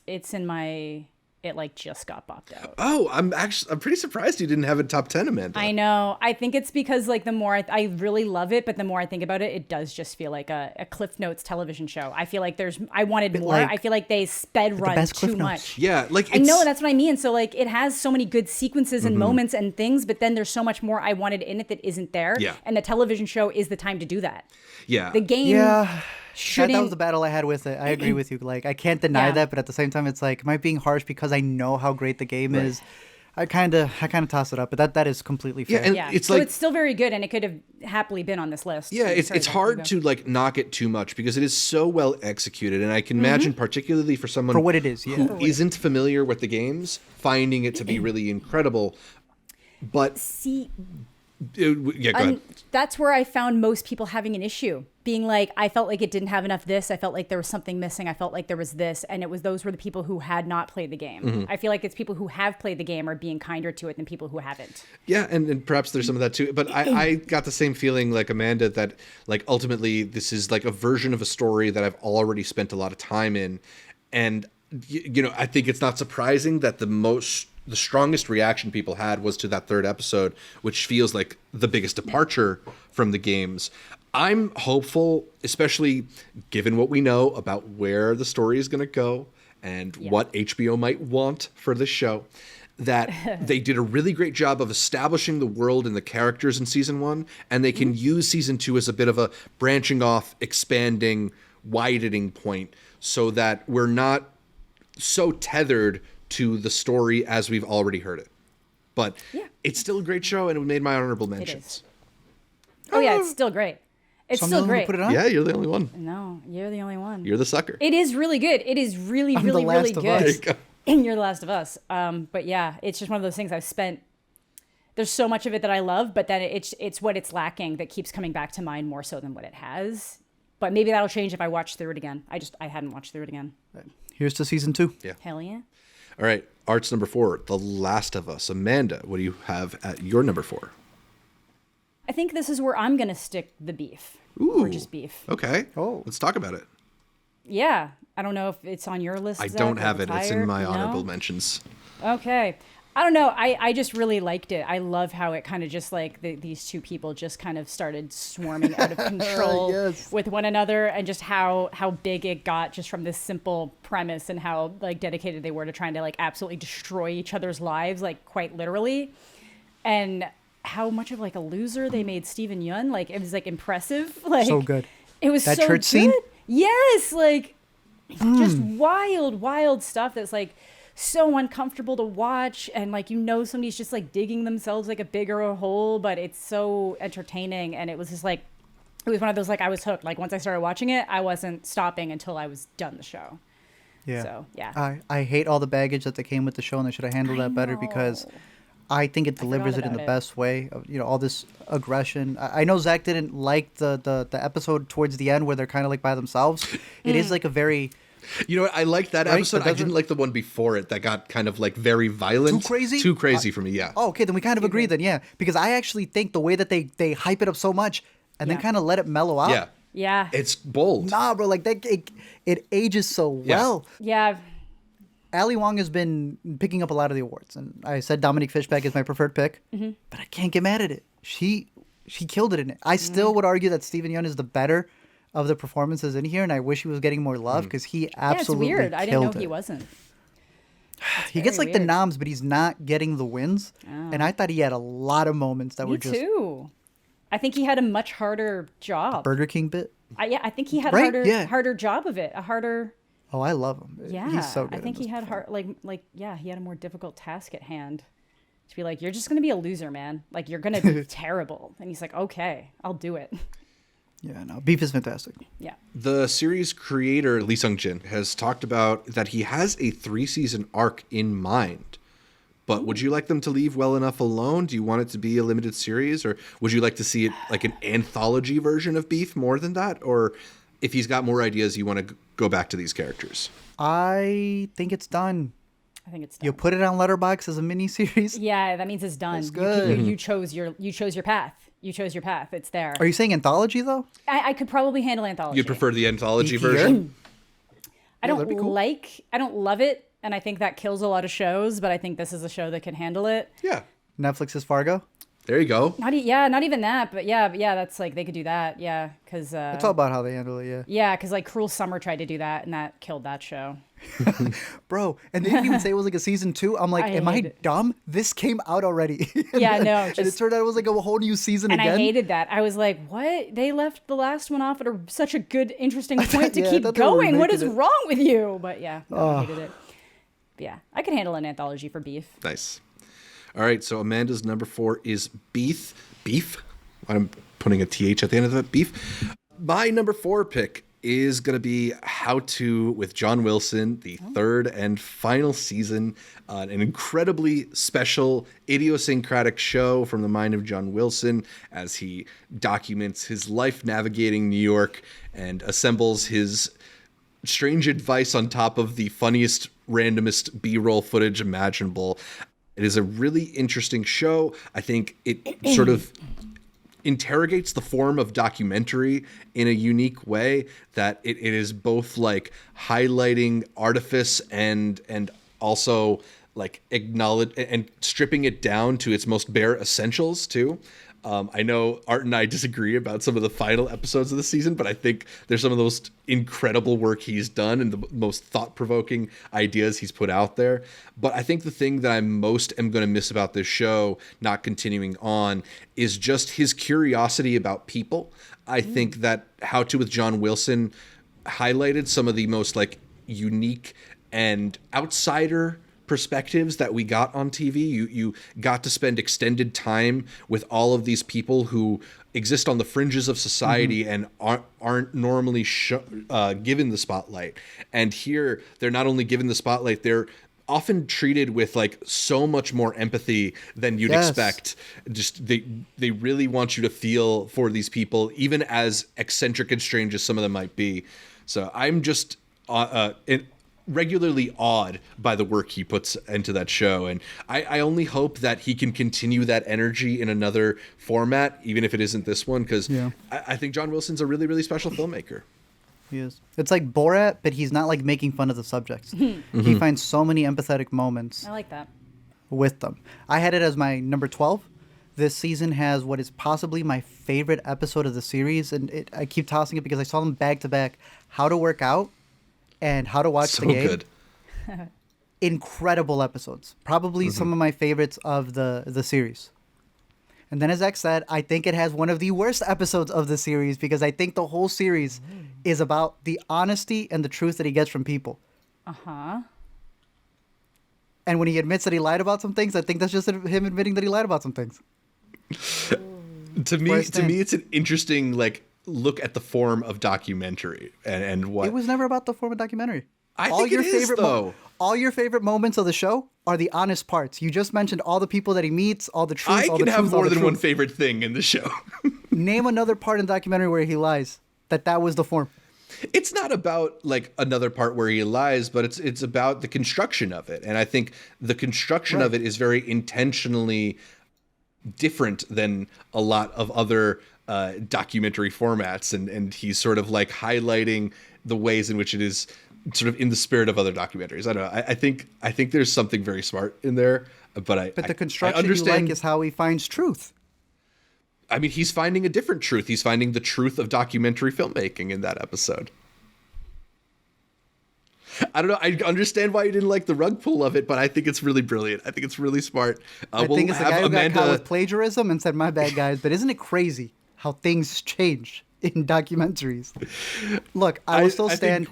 It's in my... It like just got bopped out. Oh, I'm pretty surprised you didn't have it top 10, Amanda. I know. I think it's because like the more I really love it, but the more I think about it, it does just feel like a Cliff Notes television show. I feel like I wanted more. I feel like they sped run too much. Yeah, like I know, that's what I mean. So like it has so many good sequences and moments and things, but then there's so much more I wanted in it that isn't there. Yeah. And the television show is the time to do that. Yeah. The game. Yeah. That was the battle I had with it. I agree with you. Like, I can't deny that, but at the same time, it's like, am I being harsh because I know how great the game is? I kind of toss it up, but that is completely fair. Yeah, and it's like, it's still very good, and it could have happily been on this list. Yeah, it's hard to like knock it too much because it is so well executed, and I can imagine, particularly for someone for what it is, who isn't familiar with the games, finding it to be really incredible. But go ahead. That's where I found most people having an issue. Being like, I felt like it didn't have enough this. I felt like there was something missing. I felt like there was this. And those were the people who had not played the game. I feel like it's people who have played the game are being kinder to it than people who haven't. Yeah, and perhaps there's some of that too. But I got the same feeling like Amanda, that like ultimately this is like a version of a story that I've already spent a lot of time in. And, I think it's not surprising that the strongest reaction people had was to that third episode, which feels like the biggest departure from the games. I'm hopeful, especially given what we know about where the story is going to go and what HBO might want for this show, that they did a really great job of establishing the world and the characters in season 1, and they can use season 2 as a bit of a branching off, expanding, widening point so that we're not so tethered to the story as we've already heard it. But it's still a great show, and it made my honorable mentions. Oh yeah, it's still great. It's still great. Put it on? Yeah, you're the only one. No, you're the only one. You're the sucker. It is really good. It is really, really, really good. And you're the Last of Us. But yeah, it's just one of those things I've spent. There's so much of it that I love, but then it's what it's lacking that keeps coming back to mind more so than what it has. But maybe that'll change if I watch through it again. I hadn't watched through it again. Here's to season 2. Yeah. Hell yeah. All right, Art's number 4, The Last of Us. Amanda, what do you have at your number 4? I think this is where I'm going to stick the beef. Ooh. Or just beef. Okay. Oh. Let's talk about it. Yeah. I don't know if it's on your list. I Zach, don't or have it. It's in my no? honorable mentions. Okay. I don't know. I just really liked it. I love how it kind of just like these two people just kind of started swarming out of control Yes. with one another, and just how big it got just from this simple premise, and how like dedicated they were to trying to like absolutely destroy each other's lives, like quite literally. And how much of like a loser they made Steven Yeun. Like it was like impressive. Like So good. It was That so church good. scene? Yes, like just wild stuff that's like so uncomfortable to watch, and like somebody's just like digging themselves like a bigger hole, but it's so entertaining. And it was just like it was one of those like I was hooked. Like once I started watching it, I wasn't stopping until I was done the show. Yeah. So yeah. I hate all the baggage that they came with the show, and they should have handled that better, because I think it delivers it in the best way. All this aggression. I know Zach didn't like the episode towards the end where they're kind of like by themselves. It is like a very... You know what? I liked that episode. I didn't like the one before it that got kind of like very violent. Too crazy? Too crazy for me, yeah. Oh, okay, then we kind of agree then, yeah. Because I actually think the way that they hype it up so much and then kind of let it mellow out. Yeah. Yeah. It's bold. Nah, bro, like that it ages so well. Yeah. Ali Wong has been picking up a lot of the awards, and I said Dominique Fishback is my preferred pick, but I can't get mad at it. She killed it in it. I still would argue that Steven Yeun is the better of the performances in here, and I wish he was getting more love, because he absolutely Yeah, it's weird. I didn't know he it. wasn't. He gets like the weird. noms, but he's not getting the wins. And I thought he had a lot of moments that Me were just too. I think he had a much harder job. Burger King bit. I think he had Right? a Yeah. harder job of it. A harder. Oh, I love him. Yeah. He's so good. I think he had he had a more difficult task at hand. To be like, you're just gonna be a loser, man. Like you're gonna be terrible. And he's like, okay, I'll do it. Yeah, no, Beef is fantastic. Yeah. The series creator, Lee Sung-jin, has talked about that he has a 3-season arc in mind. But would you like them to leave well enough alone? Do you want it to be a limited series? Or would you like to see it like an anthology version of Beef more than that? Or if he's got more ideas, you want to go back to these characters? I think it's done. I think it's done. You put it on Letterboxd as a mini series. Yeah, that means it's done. That's good. You chose your path. You chose your path. It's there. Are you saying anthology though? I could probably handle anthology. You'd prefer the anthology Here? version? I that'd be cool. I don't love it, and I think that kills a lot of shows, but I think this is a show that can handle it. Yeah. Netflix's Fargo. There you go. Not even that, but yeah, that's like they could do that, yeah, because It's all about how they handle it, yeah. yeah, because like Cruel Summer tried to do that, and that killed that show. Bro, and they didn't even say it was like a season 2. I'm like, am I hate it. dumb? This came out already. Yeah, no, and it turned out it was like a whole new season And again. I hated that. I was like, what? They left the last one off at such a good, interesting point to yeah, I keep thought they were going. What is remaking it. wrong with you? But yeah, no, I hated it. But yeah, I can handle an anthology for Beef. Nice. All right, so Amanda's number 4 is Beef. Beef? I'm putting a TH at the end of it. Beef. My number 4 pick is going to be How To with John Wilson, the third and final season. An incredibly special, idiosyncratic show from the mind of John Wilson as he documents his life navigating New York and assembles his strange advice on top of the funniest, randomest B-roll footage imaginable. It is a really interesting show. I think it sort of interrogates the form of documentary in a unique way that it is both like highlighting artifice and also like acknowledge and stripping it down to its most bare essentials too. I know Art and I disagree about some of the final episodes of the season, but I think there's some of the most incredible work he's done and the most thought-provoking ideas he's put out there. But I think the thing that I most am going to miss about this show, not continuing on, is just his curiosity about people. I think that How To with John Wilson highlighted some of the most like unique and outsider perspectives that we got on TV. You got to spend extended time with all of these people who exist on the fringes of society and aren't normally given the spotlight. And here they're not only given the spotlight, they're often treated with like so much more empathy than you'd expect. Just they really want you to feel for these people, even as eccentric and strange as some of them might be. So I'm just regularly awed by the work he puts into that show. And I only hope that he can continue that energy in another format, even if it isn't this one, because I think John Wilson's a really, really special filmmaker. He is. It's like Borat, but he's not like making fun of the subjects. He finds so many empathetic moments I like that. with them. I had it as my number 12. This season has what is possibly my favorite episode of the series, and I keep tossing it because I saw them back to back. How to Work Out and How to Watch the Game. Good. Incredible episodes. Probably some of my favorites of the series. And then, as Zach said, I think it has one of the worst episodes of the series because I think the whole series is about the honesty and the truth that he gets from people. Uh-huh. And when he admits that he lied about some things, I think that's just him admitting that he lied about some things. To me, it's an interesting like look at the form of documentary and what It was never about the form of documentary. I think it is, though. All your favorite moments of the show are the honest parts. You just mentioned all the people that he meets, all the truth, I all can the have truth, all more the than one truth. favorite thing in the show. Name another part in the documentary where he lies. That was the form. It's not about like another part where he lies, but it's about the construction of it. And I think the construction of it is very intentionally different than a lot of other documentary formats. And he's sort of like highlighting the ways in which it is sort of in the spirit of other documentaries. I don't know. I think there's something very smart in there, but the construction I understand, you like is how he finds truth. I mean, he's finding a different truth. He's finding the truth of documentary filmmaking in that episode. I don't know. I understand why you didn't like the rug pull of it, but I think it's really brilliant. I think it's really smart. I think it's the guy who got caught with plagiarism and said, "My bad, guys." But isn't it crazy how things change in documentaries? Look, I will still stand.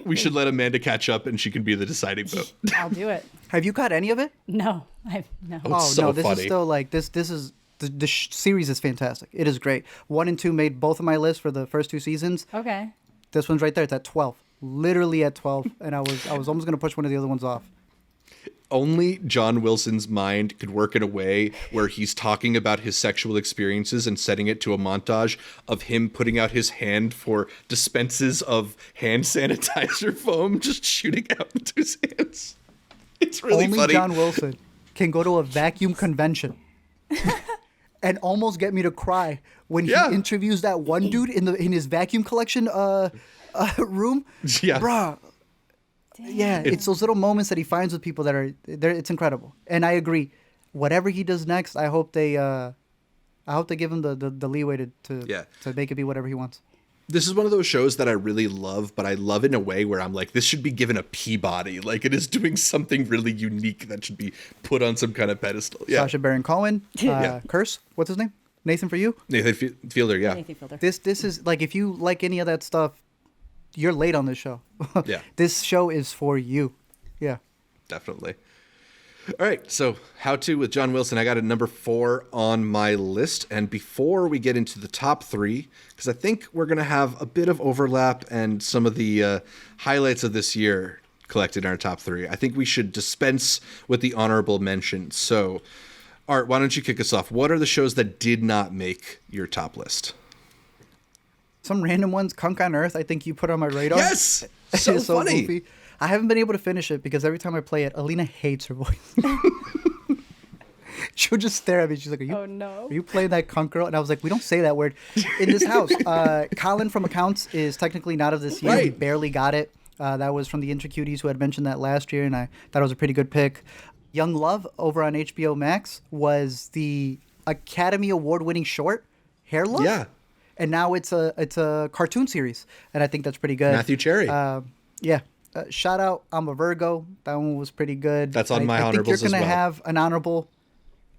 We should let Amanda catch up, and she can be the deciding vote. I'll do it. Have you caught any of it? No. No. Oh, it's so no, this funny. is still like this. This is the series is fantastic. It is great. 1 and 2 made both of my lists for the first 2 seasons. Okay. This one's right there. It's at 12, literally at 12, and I was almost gonna push one of the other ones off. Only John Wilson's mind could work in a way where he's talking about his sexual experiences and setting it to a montage of him putting out his hand for dispenses of hand sanitizer foam just shooting out into his hands. It's really Only funny. John Wilson can go to a vacuum convention and almost get me to cry when he interviews that one dude in his vacuum collection room. Yeah. Bruh. Yeah, it's those little moments that he finds with people that are there. It's incredible, and I agree. Whatever he does next, I hope they give him the leeway to make it be whatever he wants. This is one of those shows that I really love, but I love in a way where I'm like, this should be given a Peabody. Like it is doing something really unique that should be put on some kind of pedestal. Yeah. Sacha Baron Cohen, Curse. What's his name? Nathan for you. Nathan Fielder. Yeah. Nathan Fielder. This is like if you like any of that stuff, you're late on this show. Yeah. This show is for you. Yeah. Definitely. All right, so How To with John Wilson. I got a number 4 on my list. And before we get into the top 3, because I think we're going to have a bit of overlap and some of the highlights of this year collected in our top 3, I think we should dispense with the honorable mention. So, Art, why don't you kick us off? What are the shows that did not make your top list? Some random ones, Kunk on Earth, I think you put on my radar. Yes! So It's funny. goofy. I haven't been able to finish it because every time I play it, Alina hates her voice. She'll just stare at me. She's like, are you playing that Kunk girl? And I was like, we don't say that word in this house. Colin from Accounts is technically not of this year. Right. We barely got it. That was from the Intercuties who had mentioned that last year, and I thought it was a pretty good pick. Young Love over on HBO Max was the Academy Award-winning short, Hair Love. Yeah. And now it's a cartoon series, and I think that's pretty good. Matthew Cherry. Yeah. Shout out, I'm a Virgo. That one was pretty good. That's on my I think honorables you're as gonna well. have an honorable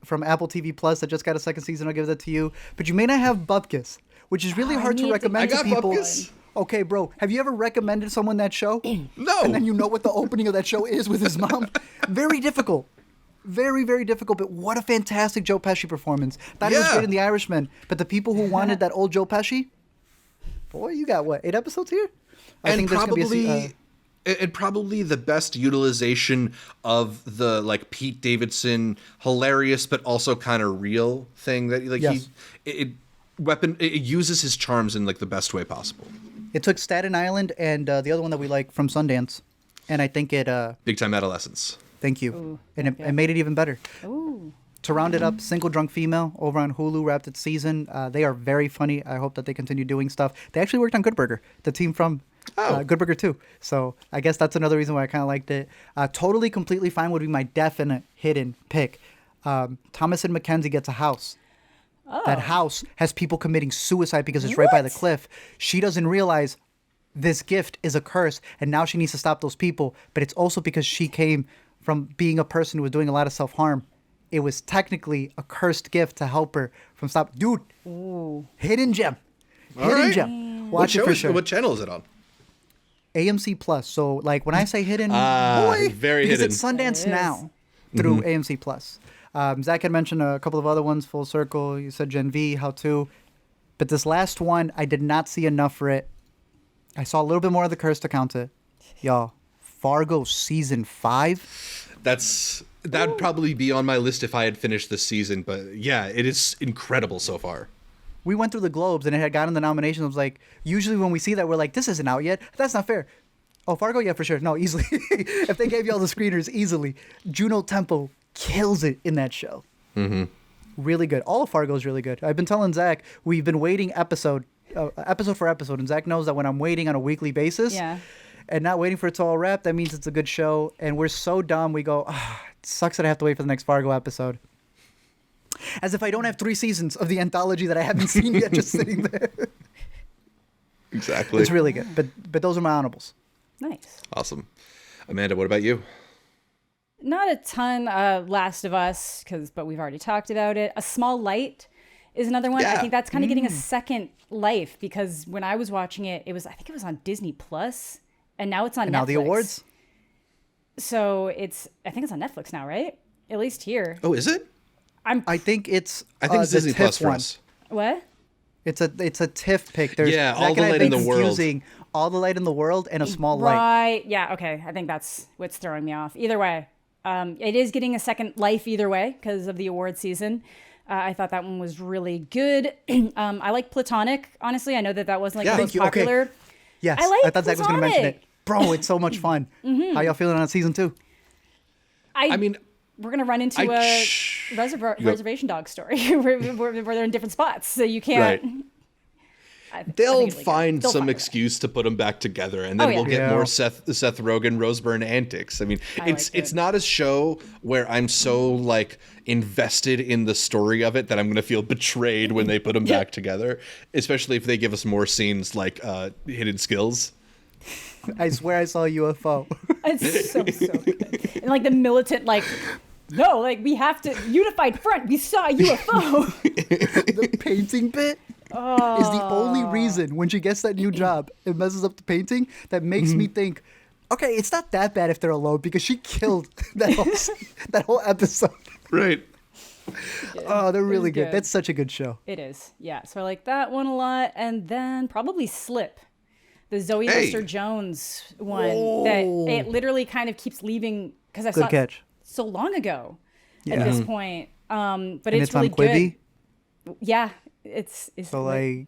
from Apple TV Plus that just got a second season. I'll give that to you. But you may not have Bupkis, which is really hard to recommend to people. Bupkis. Okay, bro. Have you ever recommended someone that show? No. And then you know what the opening of that show is with his mom? Very difficult. Very, very difficult. But what a fantastic Joe Pesci performance. Thought he was great in The Irishman. But the people who wanted that old Joe Pesci, boy, you got what, 8 episodes here? I think there's going to be and probably the best utilization of the like Pete Davidson hilarious but also kind of real thing that like it uses his charms in like the best way possible. It took Staten Island and the other one that we like from Sundance, and I think it Big Time Adolescence. Thank you. Ooh, and it made it even better. Ooh. To round it up, Single Drunk Female over on Hulu wrapped its season. They are very funny. I hope that they continue doing stuff. They actually worked on Good Burger, the team from Good Burger 2. So I guess that's another reason why I kind of liked it. Totally, completely fine would be my definite hidden pick. Thomas and Mackenzie gets a house. Oh. That house has people committing suicide because it's right by the cliff. She doesn't realize this gift is a curse, and now she needs to stop those people. But it's also because she came from being a person who was doing a lot of self-harm. It was technically a cursed gift to help her from stop. Dude, hidden gem. Hidden gem. Watch it for sure. What channel is it on? AMC Plus. So, like, when I say hidden, very because hidden. it's Sundance now through AMC Plus. Zach had mentioned a couple of other ones, Full Circle. You said Gen V, How To. But this last one, I did not see enough for it. I saw a little bit more of the curse to count it. Y'all, Fargo Season 5. That'd probably be on my list if I had finished this season. But yeah, it is incredible so far. We went through the Globes and it had gotten the nominations. I was like, usually when we see that, we're like, this isn't out yet. That's not fair. Oh, Fargo? Yeah, for sure. No, easily. If they gave you all the screeners, easily. Juno Tempo kills it in that show. Mm-hmm. Really good. All of Fargo is really good. I've been telling Zach, we've been waiting episode for episode, and Zach knows that when I'm waiting on a weekly basis and not waiting for it to all wrap, that means it's a good show. And we're so dumb, we go, it sucks that I have to wait for the next Fargo episode. As if I don't have 3 seasons of the anthology that I haven't seen yet just sitting there. Exactly. It's really good. But those are my honorables. Nice. Awesome. Amanda, what about you? Not a ton. Last of Us, but we've already talked about it. A Small Light is another one. Yeah. I think that's kind of getting a second life because when I was watching it, I think it was on Disney Plus, and now it's on Netflix. Now the awards. So I think it's on Netflix now, right? At least here. Oh, is it? I think it's Disney Plus for one. us. What? It's a TIFF pick. There's All the Light in the World. All the Light in the World and A Small Light. Right. Yeah. Okay. I think that's what's throwing me off. Either way, it is getting a second life either way because of the award season. I thought that one was really good. I like Platonic. Honestly, I know that wasn't the most popular. Okay. Yes, I thought Zach was going to mention it. Bro, it's so much fun. How y'all feeling on season 2? I mean, we're going to run into a Reservation Dogs story where they're in different spots. So you can't... Right. They'll find some excuse to put them back together, and then we'll get more Seth Rogen, Rose Byrne antics. I mean, it's not a show where I'm so invested in the story of it that I'm going to feel betrayed when they put them back together, especially if they give us more scenes like Hidden Skills. I swear I saw a UFO. It's so good. And the militant, no, we have to, unified front, we saw a UFO. The painting bit is the only reason when she gets that new job and messes up the painting that makes me think, okay, it's not that bad if they're alone because she killed that whole episode. Right. Oh, they're really good. That's such a good show. It is. Yeah. So I like that one a lot. And then probably Slip. The Zoe Lister-Jones one that it literally kind of keeps leaving because I saw it so long ago at this point. But it's really on Quibi? Good. Yeah, it's so right?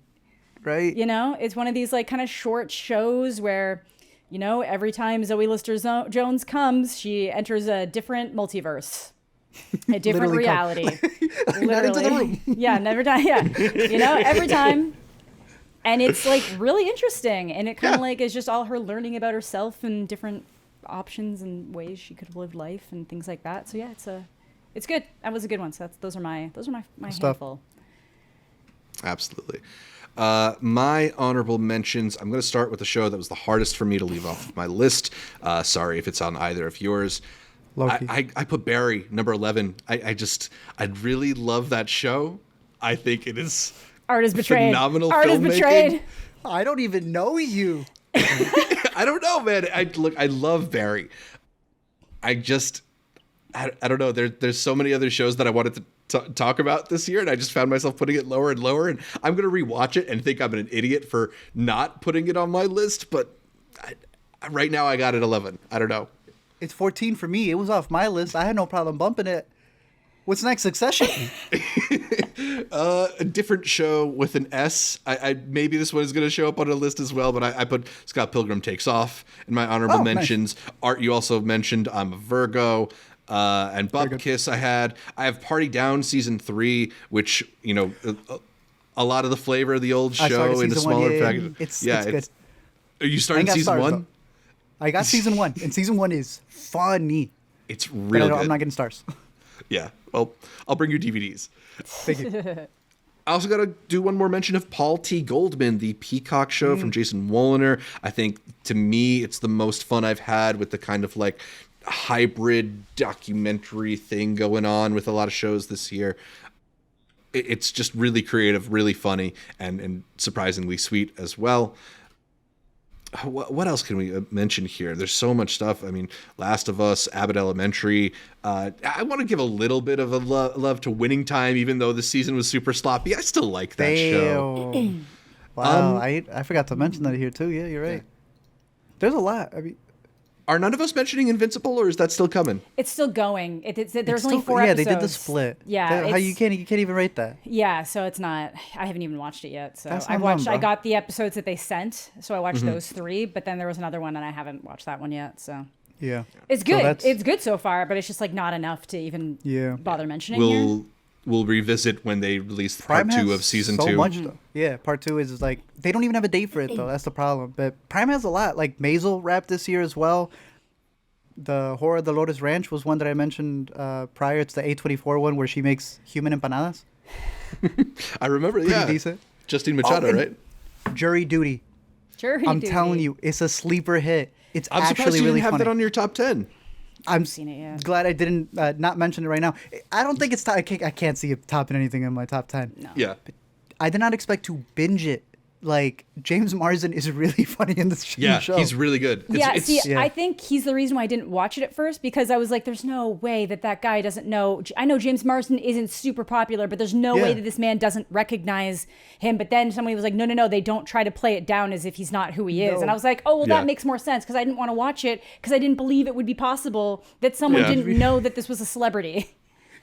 It's one of these kind of short shows where every time Zoe Lister-Jones comes, she enters a different multiverse, a different reality. Literally, not into the room. Yeah, never die. Yeah, every time. And it's really interesting, and it kind of is just all her learning about herself and different options and ways she could have lived life and things like that. So yeah, it's good. That was a good one. So those are my handful. Absolutely. My honorable mentions. I'm going to start with a show that was the hardest for me to leave off my list. Sorry if it's on either of yours. I put Barry, number 11. I really love that show. I think it is. Art is betrayed. Phenomenal Art filmmaking. is betrayed. I don't even know you. I don't know, man. I love Barry. I don't know. There's so many other shows that I wanted to talk about this year, and I just found myself putting it lower and lower. And I'm gonna rewatch it and think I'm an idiot for not putting it on my list. But right now, I got it 11. I don't know. It's 14 for me. It was off my list. I had no problem bumping it. What's next? Succession? A different show with an S. I maybe this one is going to show up on a list as well, but I put Scott Pilgrim Takes Off in my honorable mentions. Nice. Art, you also mentioned I'm a Virgo. And Bub Kiss I have Party Down season 3, which, a lot of the flavor of the old show in a smaller package. It's good. Are you I starting ain't got season stars, 1? though. I got season 1, and season 1 is funny. It's But real good. I'm not getting stars. Yeah. Well, I'll bring you DVDs. Thank you. I also got to do one more mention of Paul T. Goldman, the Peacock show from Jason Woliner. I think, to me, it's the most fun I've had with the kind of like hybrid documentary thing going on with a lot of shows this year. It's just really creative, really funny, and surprisingly sweet as well. What else can we mention here? There's so much stuff. I mean, Last of Us, Abbott Elementary. I want to give a little bit of a love to Winning Time, even though the season was super sloppy. I still like that show. Wow, I forgot to mention that here too. Yeah, you're right. There's a lot. I mean, are none of us mentioning Invincible, or is that still coming? It's still going. There's only still, 4 yeah, episodes. they did the split. Yeah, How you can't even rate that. Yeah, so it's not. I haven't even watched it yet. So That's I not watched. wrong, I bro. got the episodes that they sent. So I watched those 3. But then there was another one, and I haven't watched that one yet. So Yeah, it's So good. that's- It's good so far, but it's just like not enough to even bother mentioning here. We'll revisit when they release Prime part 2 has of season so 2. much though. Yeah, part 2 is like they don't even have a date for it though. That's the problem. But Prime has a lot. Like Maisel wrapped this year as well. The Horror of the Lotus Ranch was one that I mentioned prior. It's the A24 one where she makes human empanadas. I remember, Pretty yeah. decent. Justine Machado, and right? Jury Duty. Sure, I'm telling you, it's a sleeper hit. It's I'm surprised actually you really didn't have funny. that on your top 10. I'm seen it, yeah. glad I didn't not mention it right now. I don't think it's top. I can't see it topping anything in my top 10. No. Yeah. I did not expect to binge it. Like James Marsden is really funny in this Yeah, show. he's really good. I think he's the reason why I didn't watch it at first, because I was like, there's no way that guy doesn't know. I know James Marsden isn't super popular, but there's no way that this man doesn't recognize him. But then somebody was like, no, they don't try to play it down as if he's not who he is. No. And I was like, oh, well, Yeah. that makes more sense, because I didn't want to watch it because I didn't believe it would be possible that someone Yeah. didn't know that this was a celebrity.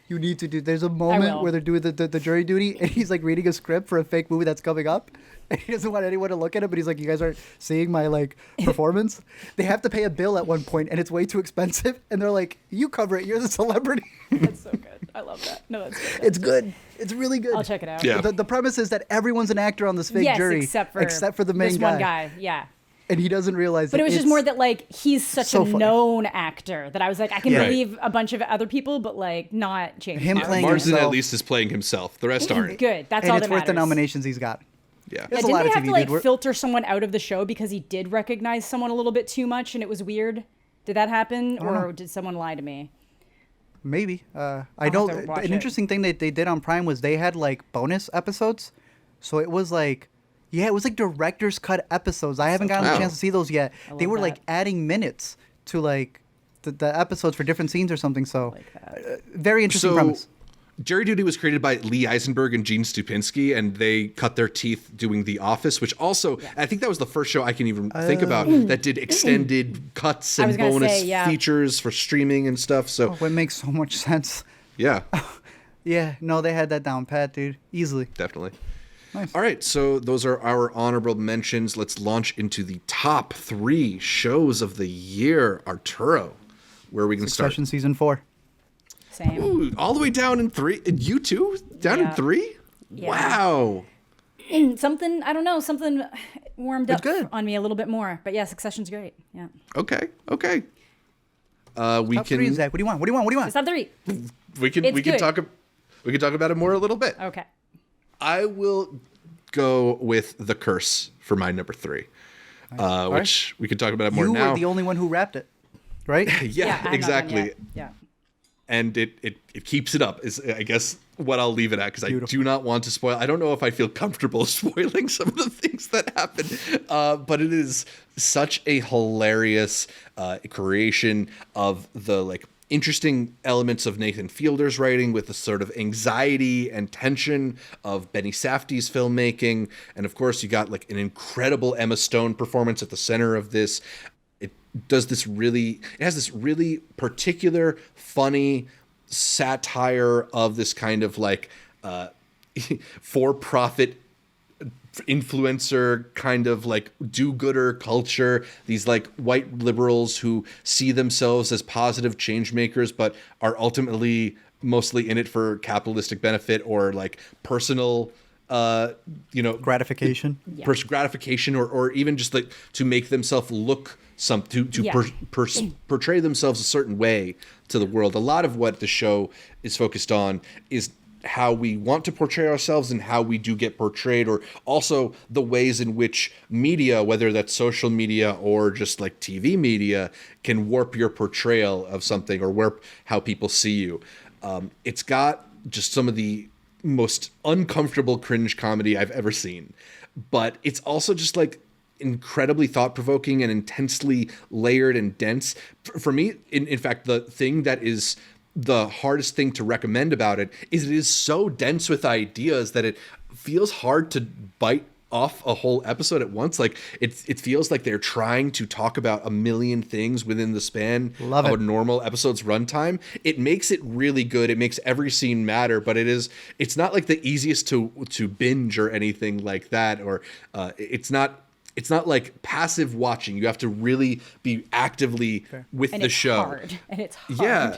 You need to do. There's a moment where they're doing the jury duty, and he's like reading a script for a fake movie that's coming up, and he doesn't want anyone to look at it. But he's like, "You guys aren't seeing my like performance." They have to pay a bill at one point, and it's way too expensive. And they're like, "You cover it. You're the celebrity." That's so good. I love that. No, that's good. It's good. It's really good. I'll check it out. Yeah. The premise is that everyone's an actor on this fake Yes, jury, except for the main this guy. one guy. Yeah. And he doesn't realize But it was just it's- more that like he's such so a funny. known actor that I was like, I can Yeah. believe a bunch of other people, but like not James Him Marsden. playing Marsden himself. at least is playing himself. The rest aren't. Good. That's and all it's that worth the matters. nominations he's got. Yeah. There's Yeah, a lot didn't of they have TV, to like dude. filter someone out of the show because he did recognize someone a little bit too much and it was weird? Did that happen, or did someone lie to me? Maybe. I I'll know have to watch an it. interesting thing that they did on Prime was they had like bonus episodes. So it was like, it was like director's cut episodes. I haven't gotten cool. a chance to see those yet. They love were like that. adding minutes to like the episodes for different scenes or something. So Like that. very interesting So, premise. Jury Duty was created by Lee Eisenberg and Gene Stupinski, and they cut their teeth doing The Office, which also, I think that was the first show I can even think about that did extended cuts and was gonna bonus say, yeah. features for streaming and stuff. So, Oh, it makes so much sense. yeah, Yeah, no, they had that down pat, dude. Easily. definitely. Nice. All right, so those are our honorable mentions. Let's launch into the top 3 shows of the year. Arturo, where are we going to start? Succession season 4. Same. Ooh, all the way down in 3? You too? Down in Yeah. 3? Yeah. Wow. Something, I don't know, something warmed It's up good. on me a little bit more. But yeah, Succession's great. Yeah. Okay. We Top 3, can Zach. What do you want? What do you want? What do you want? It's not 3. we can It's we can good. talk about it more a little bit. Okay. I will go with The Curse for my number 3. Which we could talk about it more You now. were the only one who wrapped it, right? I yeah, have not done exactly. yet. Yeah. And it keeps it up is, I guess, what I'll leave it at, because I do not want to spoil. I don't know if I feel comfortable spoiling some of the things that happen, but it is such a hilarious creation of the like interesting elements of Nathan Fielder's writing with the sort of anxiety and tension of Benny Safdie's filmmaking, and of course you got like an incredible Emma Stone performance at the center of this. It has this really particular funny satire of this kind of like for-profit influencer kind of like do-gooder culture, these like white liberals who see themselves as positive change makers but are ultimately mostly in it for capitalistic benefit or like personal gratification. Gratification, or even just like to make themselves look portray themselves a certain way to the world. A lot of what the show is focused on is how we want to portray ourselves and how we do get portrayed, or also the ways in which media, whether that's social media or just like TV media, can warp your portrayal of something or warp how people see you. It's got just some of the most uncomfortable cringe comedy I've ever seen, but it's also just like incredibly thought-provoking and intensely layered and dense. For me, in fact, the thing that is the hardest thing to recommend about it is so dense with ideas that it feels hard to bite off a whole episode at once. Like it feels like they're trying to talk about a million things within the span of a normal episode's runtime. It makes it really good. It makes every scene matter, but it's not like the easiest to binge or anything like that. Or it's not like passive watching. You have to really be actively with the show. Hard. And it's hard. Yeah.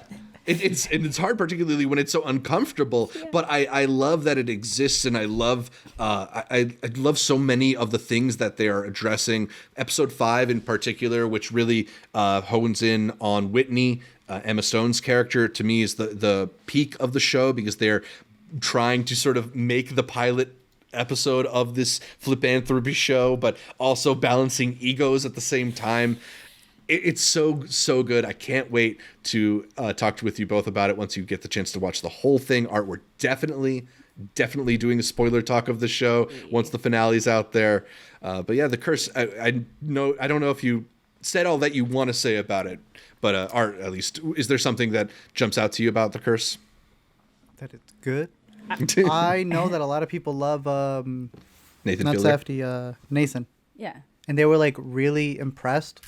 It's hard, particularly when it's so uncomfortable. Yeah. But I love that it exists, and I love I love so many of the things that they are addressing. Episode 5 in particular, which really hones in on Whitney, Emma Stone's character, to me is the peak of the show, because they're trying to sort of make the pilot episode of this flipanthropy show, but also balancing egos at the same time. It's so good. I can't wait to talk with you both about it once you get the chance to watch the whole thing. Art, we're definitely doing a spoiler talk of the show once the finale's out there. But yeah, The Curse, I don't know if you said all that you want to say about it, but Art, at least, is there something that jumps out to you about The Curse? That it's good. I know that a lot of people love Nathan not Fielder. Safdie, Nathan. Yeah. And they were like really impressed,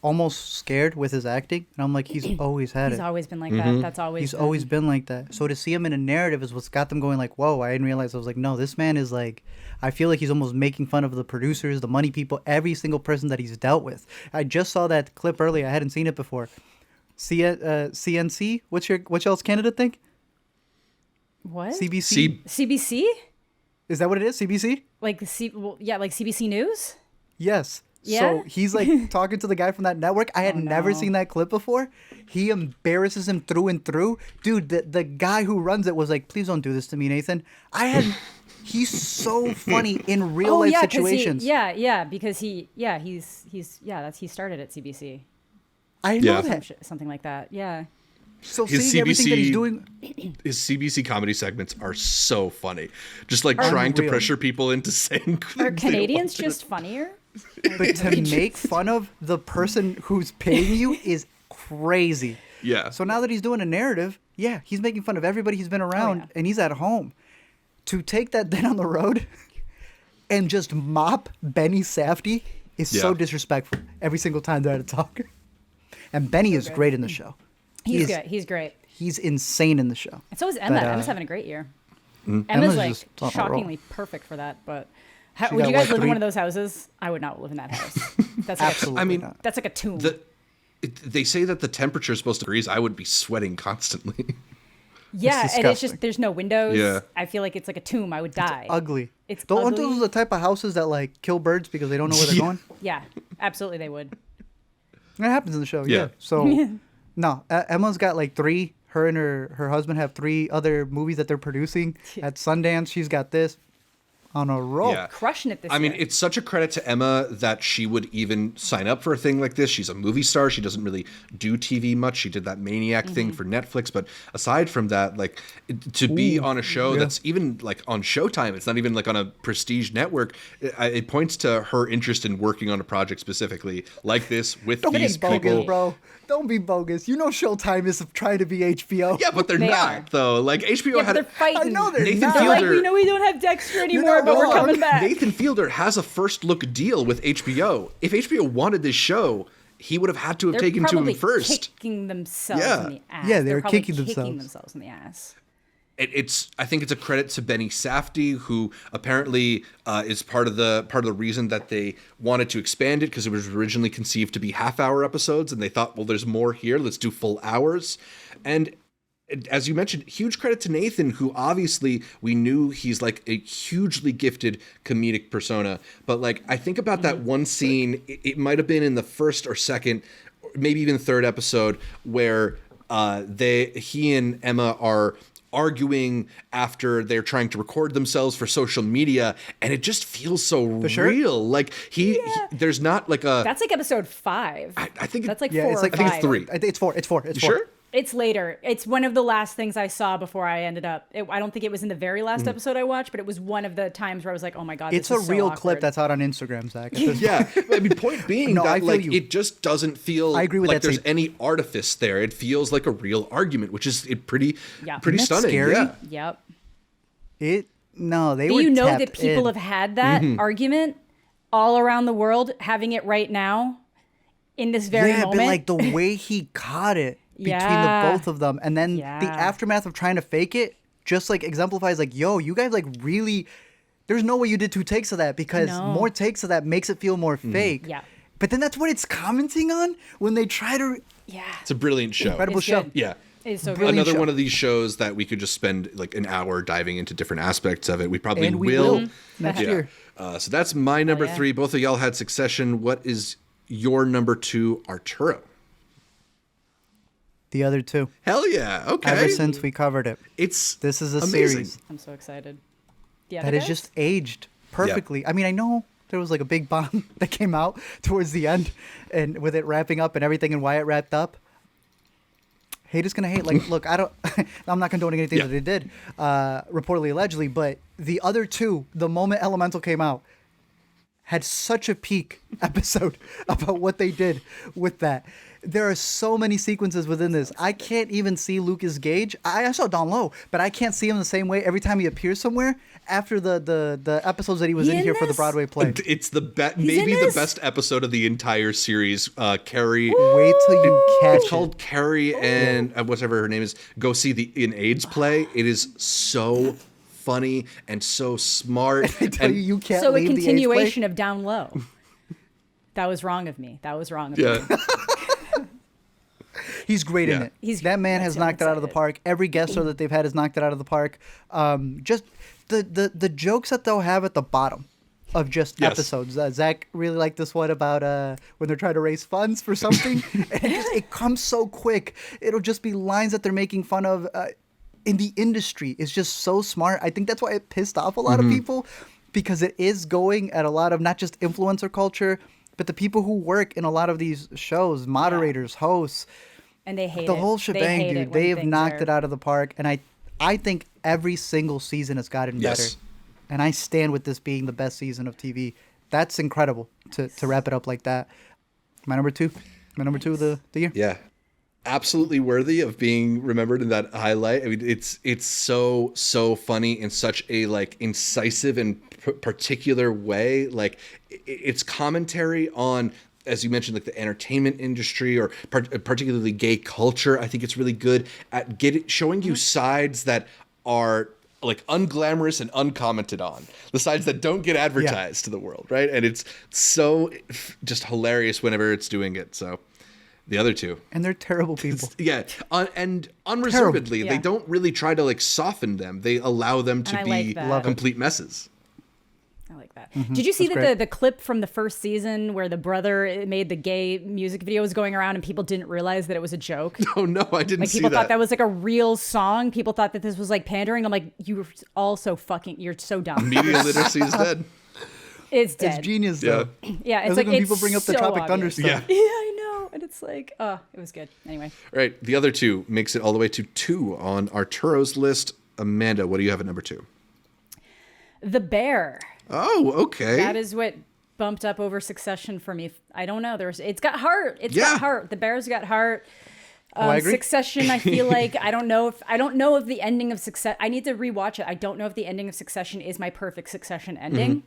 almost scared with his acting. And I'm like, he's always had it. He's always been like that. That's always He's always been like that. So to see him in a narrative is what's got them going like, whoa, I didn't realize. I was like, no, this man is like, I feel like he's almost making fun of the producers, the money people, every single person that he's dealt with. I just saw that clip earlier. I hadn't seen it before. CNC? What's y'all's candidate think? What? CBC? CBC? Is that what it is? CBC? Like like CBC News? Yes. Yeah? So he's like talking to the guy from that network. I had never seen that clip before. He embarrasses him through and through. Dude, the guy who runs it was like, please don't do this to me, Nathan. He's so funny in real life situations. Because he started at CBC. I know that. Something like that. Yeah. So seeing everything that he's doing, his CBC comedy segments are so funny. Just like trying to pressure people into saying. Are Canadians just funnier? But to make fun of the person who's paying you is crazy. Yeah. So now that he's doing a narrative, he's making fun of everybody he's been around, and he's at home. To take that then on the road and just mop Benny Safdie is so disrespectful every single time they're at a talk. And Benny is great in the show. He's good. He's great. He's insane in the show. And so is Emma. Emma's having a great year. Emma's Emma's like shockingly perfect for that. But would you guys live in one of those houses? I would not live in that house. That's like absolutely not. That's like a tomb. They say that the temperature is supposed to freeze. I would be sweating constantly. Yeah, and it's just there's no windows. Yeah. I feel like it's like a tomb. I would die. It's ugly. Ugly. Aren't those the type of houses that like kill birds because they don't know where they're going? Yeah, absolutely they would. That happens in the show. Yeah. So no, Emma's got like 3. Her and her husband have 3 other movies that they're producing at Sundance. She's got this on a roll. Yeah. Crushing it this year. I mean, it's such a credit to Emma that she would even sign up for a thing like this. She's a movie star. She doesn't really do TV much. She did that Maniac thing for Netflix. But aside from that, like to be on a show that's even like on Showtime, it's not even like on a prestige network. It points to her interest in working on a project specifically like this with these people. Bogus, bro. Don't be bogus. You know Showtime is trying to be HBO. Yeah, but they're not though. Like HBO had. They're fighting. I know they're Nathan not. Fielder. Like, we know we don't have Dexter anymore, but we're coming back. Nathan Fielder has a first look deal with HBO. If HBO wanted this show, he would have had to have taken to him first. Kicking themselves in the ass. Yeah, they're probably kicking themselves in the ass. I think it's a credit to Benny Safdie, who apparently is part of the reason that they wanted to expand it, because it was originally conceived to be half-hour episodes, and they thought, well, there's more here. Let's do full hours. And as you mentioned, huge credit to Nathan, who obviously we knew he's like a hugely gifted comedic persona. But like, I think about that one scene, it might have been in the first or second, maybe even the third episode, where he and Emma are arguing after they're trying to record themselves for social media, and it just feels so real. Like there's not like a. That's like episode 5. I think that's like 4 it's or like, 5. I think it's 3. It's 4. It's 4. It's 4. Sure? It's later. It's one of the last things I saw before I ended up. I don't think it was in the very last episode I watched, but it was one of the times where I was like, "Oh my god, It's this a is so real awkward. clip that's out on Instagram, Zach. Yeah, I mean, point being No, I that feel like you. it just doesn't feel I agree with like that there's scene. any artifice there. It feels like a real argument, which is pretty Yeah. pretty Isn't that stunning. scary? Yeah. Yep. They Do were you know tapped that people in. have had that argument all around the world, having it right now, in this very moment? but like the way he caught it between Yeah. the both of them, and then the Yeah. aftermath of trying to fake it, just like exemplifies like, yo, you guys like really. There's no way you did 2 takes of that, because No. more takes of that makes it feel more fake. Yeah. But then that's what it's commenting on when they try to. Yeah. It's a brilliant show. Incredible It's show. good. Yeah. It's so good. Brilliant Another show. one of these shows that we could just spend like an hour diving into different aspects of it. We probably And we will next Yeah. year. So that's my number yeah. 3. Both of y'all had Succession. What is your number 2, Arturo? The other 2. Hell yeah. Okay. Ever since we covered it, this is a amazing. series I'm so excited. The that other is guys? just aged perfectly. I mean, I know there was like a big bomb that came out towards the end, and with it wrapping up and everything and why it wrapped up. Haters gonna hate. Like, look, I'm not condoning anything Yeah. that they did, reportedly, allegedly. But the other 2, the moment Elemental came out, had such a peak episode about what they did with that. There are so many sequences within this. I can't even see Lucas Gage. I saw Don Lowe, but I can't see him the same way every time he appears somewhere after the episodes that he was He in in here for the this? Broadway play. It's the He's in maybe the this? best episode of the entire series. Carrie. Wait till you catch It's called it. Carrie and whatever her name is. Go see the In AIDS play. It is so funny and so smart. I tell and, you can't So a leave the AIDS play. continuation of Down Low. That was wrong of me. yeah. He's great in Yeah. it. That man has that's him, knocked it out of the excited. park. Every guest star that they've had has knocked it out of the park. Just the jokes that they'll have at the bottom of just Yes. episodes. Zach really liked this one about when they're trying to raise funds for something. And it comes so quick. It'll just be lines that they're making fun of in the industry. It's just so smart. I think that's why it pissed off a lot of people, because it is going at a lot of not just influencer culture, but the people who work in a lot of these shows, moderators, hosts, And they hate the it. whole They shebang, hate it dude. when They've things knocked are- it out of the park, and I think every single season has gotten better. Yes. And I stand with this being the best season of TV. That's incredible to wrap it up like that. My number 2 of the year. Yeah. Absolutely worthy of being remembered in that highlight. I mean, it's so funny in such a like incisive and particular way. Like it's commentary on, as you mentioned, like the entertainment industry or particularly gay culture. I think it's really good at showing you sides that are like unglamorous and uncommented on, the sides that don't get advertised to the world, right? And it's so just hilarious whenever it's doing it. So the other 2. And they're terrible people. Yeah, and unreservedly, Terrible. they Yeah. don't really try to like soften them. They allow them to And I be like that. Love it. complete messes. I like that. Did you see That's that great. the clip from the first season where the brother made the gay music video was going around and people didn't realize that it was a joke? Oh no, I didn't Like see people that. thought that was like a real song. People thought that this was like pandering. I'm like, you're all so fucking, you're so dumb. Media literacy is dead. It's dead. It's genius, Yeah. though. Yeah, I it's like like when it's people bring up the so Tropic Thunder obvious. stuff. Yeah. Yeah, I know. And it's like, oh, it was good. Anyway, All right, the other 2 makes it all the way to 2 on Arturo's list. Amanda, what do you have at number 2? The Bear. Oh, okay. That is what bumped up over Succession for me. I don't know. It's got heart. It's Yeah. got heart. The Bear's got heart. I agree. Succession, I feel like I don't know if the ending of Succession. I need to rewatch it. I don't know if the ending of Succession is my perfect Succession ending.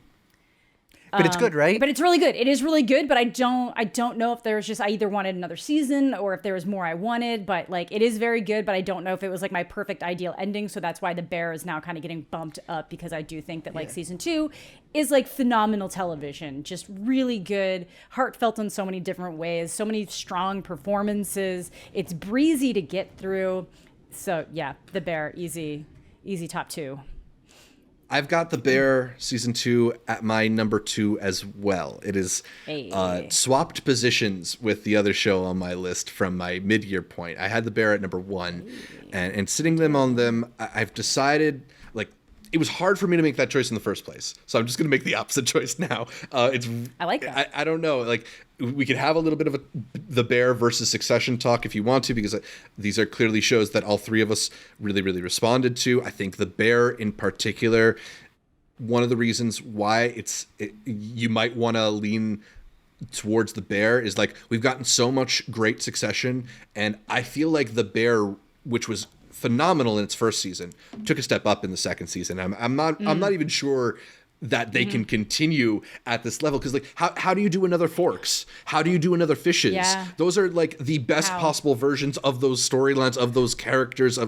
But it's good, right? But it's really good. It is really good, but I don't know if there's just I either wanted another season or if there was more I wanted, but like it is very good, but I don't know if it was like my perfect ideal ending, so that's why The Bear is now kind of getting bumped up, because I do think that like season 2 is like phenomenal television, just really good, heartfelt in so many different ways, so many strong performances. It's breezy to get through. So yeah, The Bear, easy top 2. I've got The Bear season 2 at my number 2 as well. It is swapped positions with the other show on my list from my mid-year point. I had The Bear at number 1, and sitting them on them, I've decided, like, it was hard for me to make that choice in the first place. So I'm just going to make the opposite choice now. I like that. I don't know. Like, we could have a little bit of The Bear versus Succession talk if you want to, because these are clearly shows that all three of us really, really responded to. I think The Bear in particular, one of the reasons why you might want to lean towards The Bear is, like, we've gotten so much great Succession, and I feel like The Bear, which was phenomenal in its first season, took a step up in the second season. I'm not even sure that they can continue at this level, because, like, how do you do another Forks? How do you do another Fishes? Yeah. Those are, like, the best possible versions of those storylines, of those characters.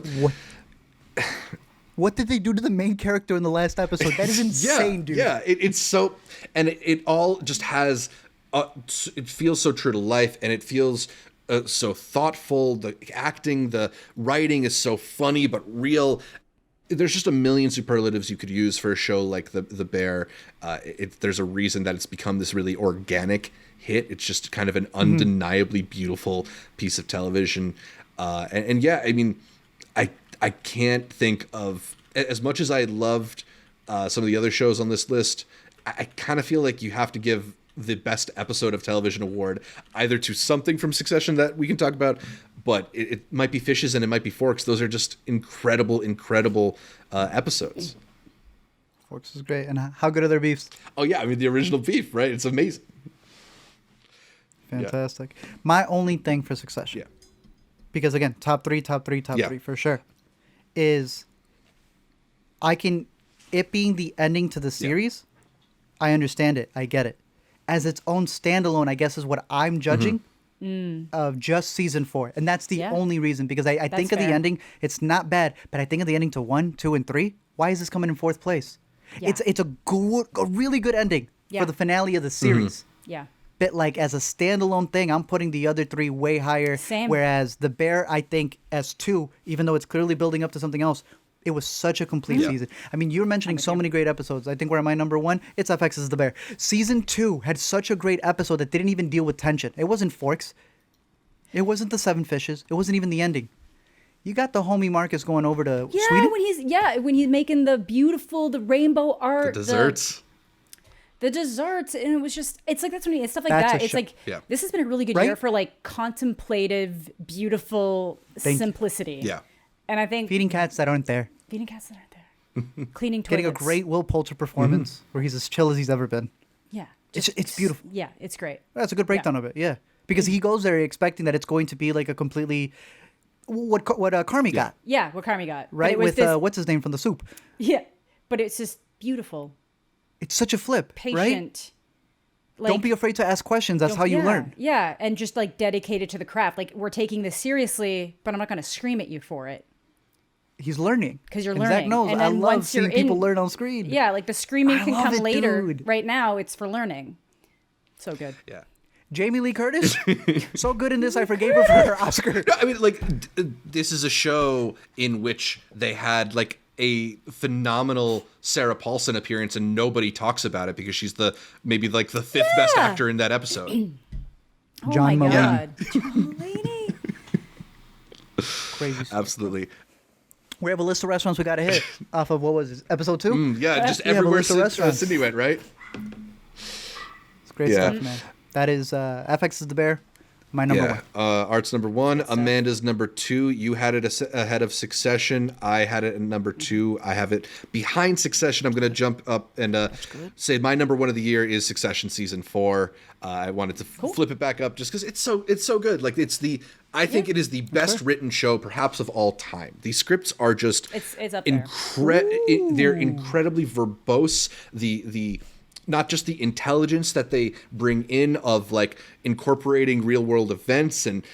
What did they do to the main character in the last episode? That is insane, dude. Yeah, it's so, and it all just has, it feels so true to life, and it feels so thoughtful. The acting, the writing is so funny but real. There's just a million superlatives you could use for a show like The Bear. There's a reason that it's become this really organic hit. It's just kind of an undeniably beautiful piece of television. And yeah, I mean, I can't think of, as much as I loved some of the other shows on this list, I kind of feel like you have to give the best episode of television award either to something from Succession that we can talk about, but it might be Fishes and it might be Forks. Those are just incredible episodes. Forks is great. And how good are their beefs? Oh yeah, I mean, the original beef, right? It's amazing. Fantastic. Yeah. My only thing for Succession, because again, top three for sure, is it being the ending to the series, I understand it. I get it. As its own standalone, I guess, is what I'm judging of just season 4. And that's the only reason, because I think of the ending, it's not bad, but I think of the ending to 1, 2, and 3. Why is this coming in 4th place? Yeah. It's a really good ending for the finale of the series. Yeah. But, like, as a standalone thing, I'm putting the other 3 way higher. Same. Whereas The Bear, I think, as 2, even though it's clearly building up to something else, it was such a complete season. I mean, you were mentioning so many great episodes. I think we're at my number 1. It's FX's The Bear. Season 2 had such a great episode that didn't even deal with tension. It wasn't Forks. It wasn't the 7 Fishes. It wasn't even the ending. You got the homie Marcus going over to Sweden. When he's making the rainbow art, the desserts. The desserts, and it was just, it's like, that's when it's stuff like that. It's like, this has been a really good year for, like, contemplative, beautiful simplicity. Yeah. And I think feeding cats that aren't there. Cleaning toilets. Getting a great Will Poulter performance where he's as chill as he's ever been. Yeah. It's beautiful. Yeah, it's great. That's a good breakdown of it, yeah. Because he goes there expecting that it's going to be like a completely, what Carmi got. Yeah, what Carmi got. Right, with, what's his name from The Soup. Yeah, but it's just beautiful. It's such a flip, patient. Right? Like, don't be afraid to ask questions. That's how you learn. Yeah, and just, like, dedicated to the craft. Like, we're taking this seriously, but I'm not going to scream at you for it. He's learning. Because you're learning. Zach knows. And I love seeing people learn on screen. Yeah, like, the screaming can come later. Dude. Right now, it's for learning. So good. Yeah. Jamie Lee Curtis, so good in this, I forgave her for her Oscar. No, I mean, like, this is a show in which they had, like, a phenomenal Sarah Paulson appearance, and nobody talks about it because she's maybe the 5th best actor in that episode. John Mulaney. God. John Mulaney. Crazy stuff. Absolutely. We have a list of restaurants we got to hit off of, what was it, episode 2? Just everywhere Sydney went, right? It's great stuff, man. That is FX is The Bear, my number 1. Art's number 1, Amanda's number 2. You had it ahead of Succession. I had it at number 2. I have it behind Succession. I'm going to jump up and say my number 1 of the year is Succession season 4. I wanted to flip it back up just because it's so good. Like, I think it is the best written show perhaps of all time. These scripts are just it's up there. They're incredibly verbose. The not just the intelligence that they bring in of, like, incorporating real world events and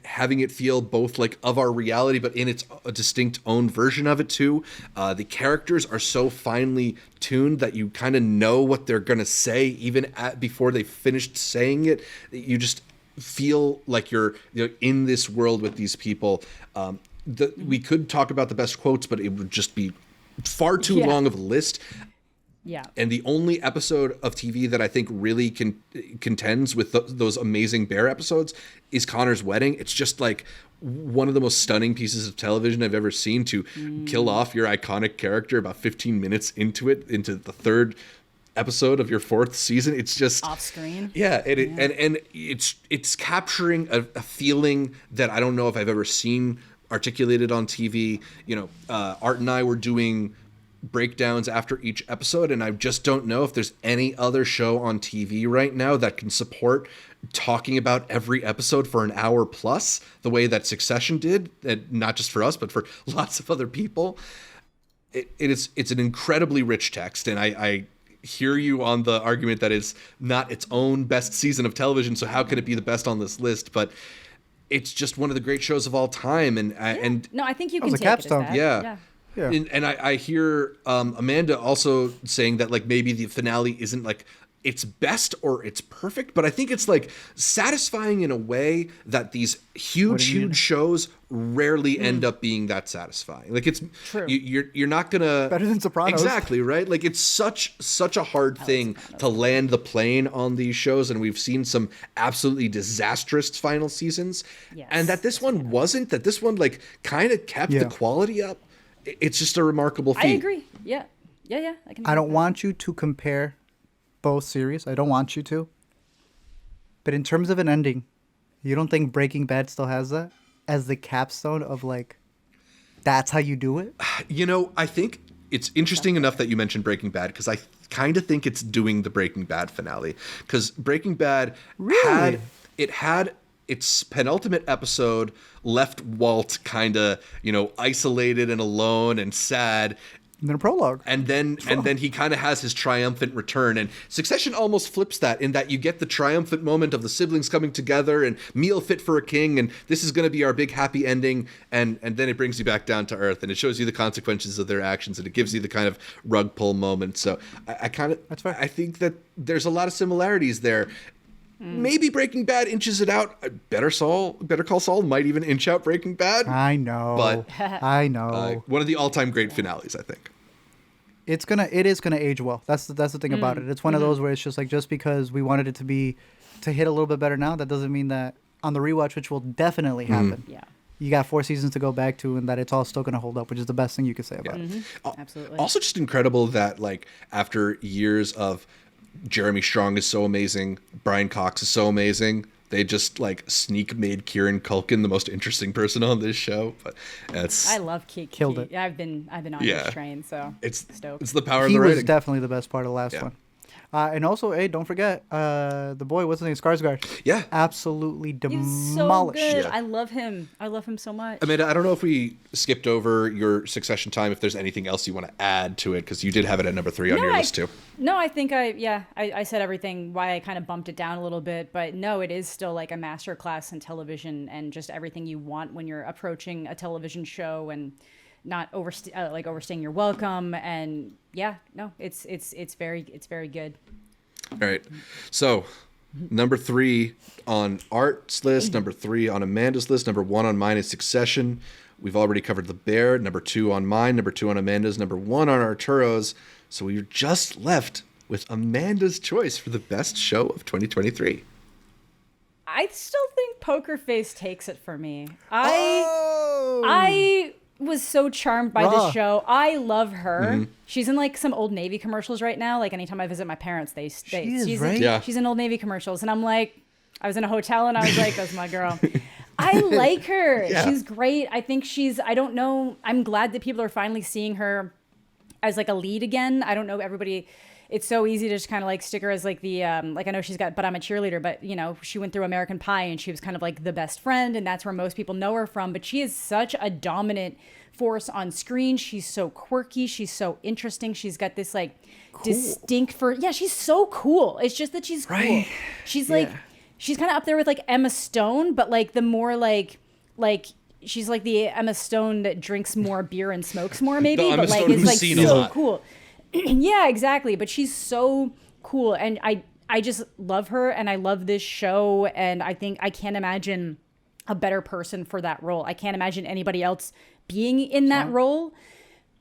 having it feel both like of our reality, but in its a distinct own version of it too. The characters are so finely tuned that you kind of know what they're going to say even before they finished saying it. You just feel like you're in this world with these people. we could talk about the best quotes, but it would just be far too long of a list. Yeah. And the only episode of TV that I think really contends with those amazing bear episodes is Connor's wedding. It's just like one of the most stunning pieces of television I've ever seen, to kill off your iconic character about 15 minutes into the third episode of your fourth season. It's just off screen. Yeah, and it's capturing a feeling that I don't know if I've ever seen articulated on TV. You know, Art and I were doing breakdowns after each episode, and I just don't know if there's any other show on TV right now that can support talking about every episode for an hour plus the way that Succession did, and not just for us but for lots of other people. It's an incredibly rich text, and I hear you on the argument that it's not its own best season of television, so how can it be the best on this list? But it's just one of the great shows of all time, and no, I think you can was a take it as capstone. that. Yeah. Yeah. And I hear Amanda also saying that like maybe the finale isn't like its best or it's perfect, but I think it's like satisfying in a way that these huge shows rarely end up being that satisfying. Like it's true. You're not gonna better than Sopranos. Exactly, right? Like it's such a hard thing to land the plane on these shows, and we've seen some absolutely disastrous final seasons. Yes. And that this one wasn't, that this one like kind of kept the quality up. It's just a remarkable feat. I agree. Yeah. I don't want you to compare both series. I don't want you to. But in terms of an ending, you don't think Breaking Bad still has that as the capstone of like, that's how you do it? You know, I think it's interesting enough that you mentioned Breaking Bad, because I kind of think it's doing the Breaking Bad finale. Because Breaking Bad had its penultimate episode left Walt kind of, you know, isolated and alone and sad. And then a prologue. And then he kind of has his triumphant return. And Succession almost flips that, in that you get the triumphant moment of the siblings coming together and meal fit for a king, and this is going to be our big happy ending. And then it brings you back down to earth, and it shows you the consequences of their actions, and it gives you the kind of rug pull moment. So I think that there's a lot of similarities there. Maybe Breaking Bad inches it out. Better Call Saul might even inch out Breaking Bad. I know. But I know. One of the all-time great finales, I think. It is gonna age well. That's the thing about it. It's one of those where it's just like, just because we wanted it to hit a little bit better now, that doesn't mean that on the rewatch, which will definitely happen. Yeah. You got 4 seasons to go back to, and that it's all still gonna hold up, which is the best thing you could say about it. Absolutely. Also, just incredible that like after years of Jeremy Strong is so amazing, Brian Cox is so amazing, they just like sneak made Kieran Culkin the most interesting person on this show. But I love Keith. Killed it. Yeah, I've been on this train, so it's stoked. It's the power of He the was writing. definitely the best part of the last one. And also, hey, don't forget the boy. What's his name? Skarsgård. Yeah, absolutely demolished. He's so good. Yeah. I love him. I love him so much. Amanda, I don't know if we skipped over your Succession time, if there's anything else you want to add to it, because you did have it at number 3 on your list too. No, I think I said everything, why I kind of bumped it down a little bit, but no, it is still like a masterclass in television and just everything you want when you're approaching a television show, and not overstaying your welcome. And it's very good. All right, so number 3 on Art's list, number 3 on Amanda's list, number 1 on mine is Succession. We've already covered The Bear. Number 2 on mine, number 2 on Amanda's, number 1 on Arturo's. So we're just left with Amanda's choice for the best show of 2023. I still think Poker Face takes it for me. I was so charmed by this show. I love her. She's in like some Old Navy commercials right now. Like anytime I visit my parents, she's in Old Navy commercials, and I'm like, I was in a hotel and I was like, that's my girl. I like her. Yeah. She's great. I think I don't know. I'm glad that people are finally seeing her as like a lead again. I don't know, everybody. It's so easy to just kind of like stick her as like the, like I know she's got, but I'm a cheerleader, but you know, she went through American Pie and she was kind of like the best friend, and that's where most people know her from. But she is such a dominant force on screen. She's so quirky. She's so interesting. She's got this like distinct she's so cool. It's just that she's cool. She's like, she's kind of up there with like Emma Stone, but like the more like she's like the Emma Stone that drinks more beer and smokes more, maybe, but like is like so cool. Yeah, exactly. But she's so cool, and I just love her, and I love this show, and I think I can't imagine a better person for that role. I can't imagine anybody else being in that role.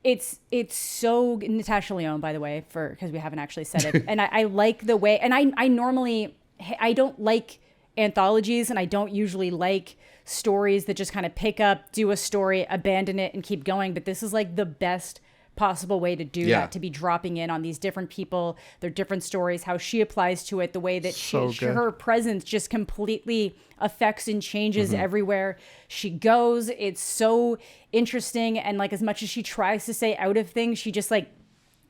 It's so Natasha Lyonne, by the way, because we haven't actually said it. And I like the way, and I normally, I don't like anthologies, and I don't usually like stories that just kind of pick up, do a story, abandon it, and keep going. But this is like the best possible way to do that, to be dropping in on these different people, their different stories, how she applies to it, the way that her presence just completely affects and changes everywhere she goes. It's so interesting, and like as much as she tries to stay out of things, she just like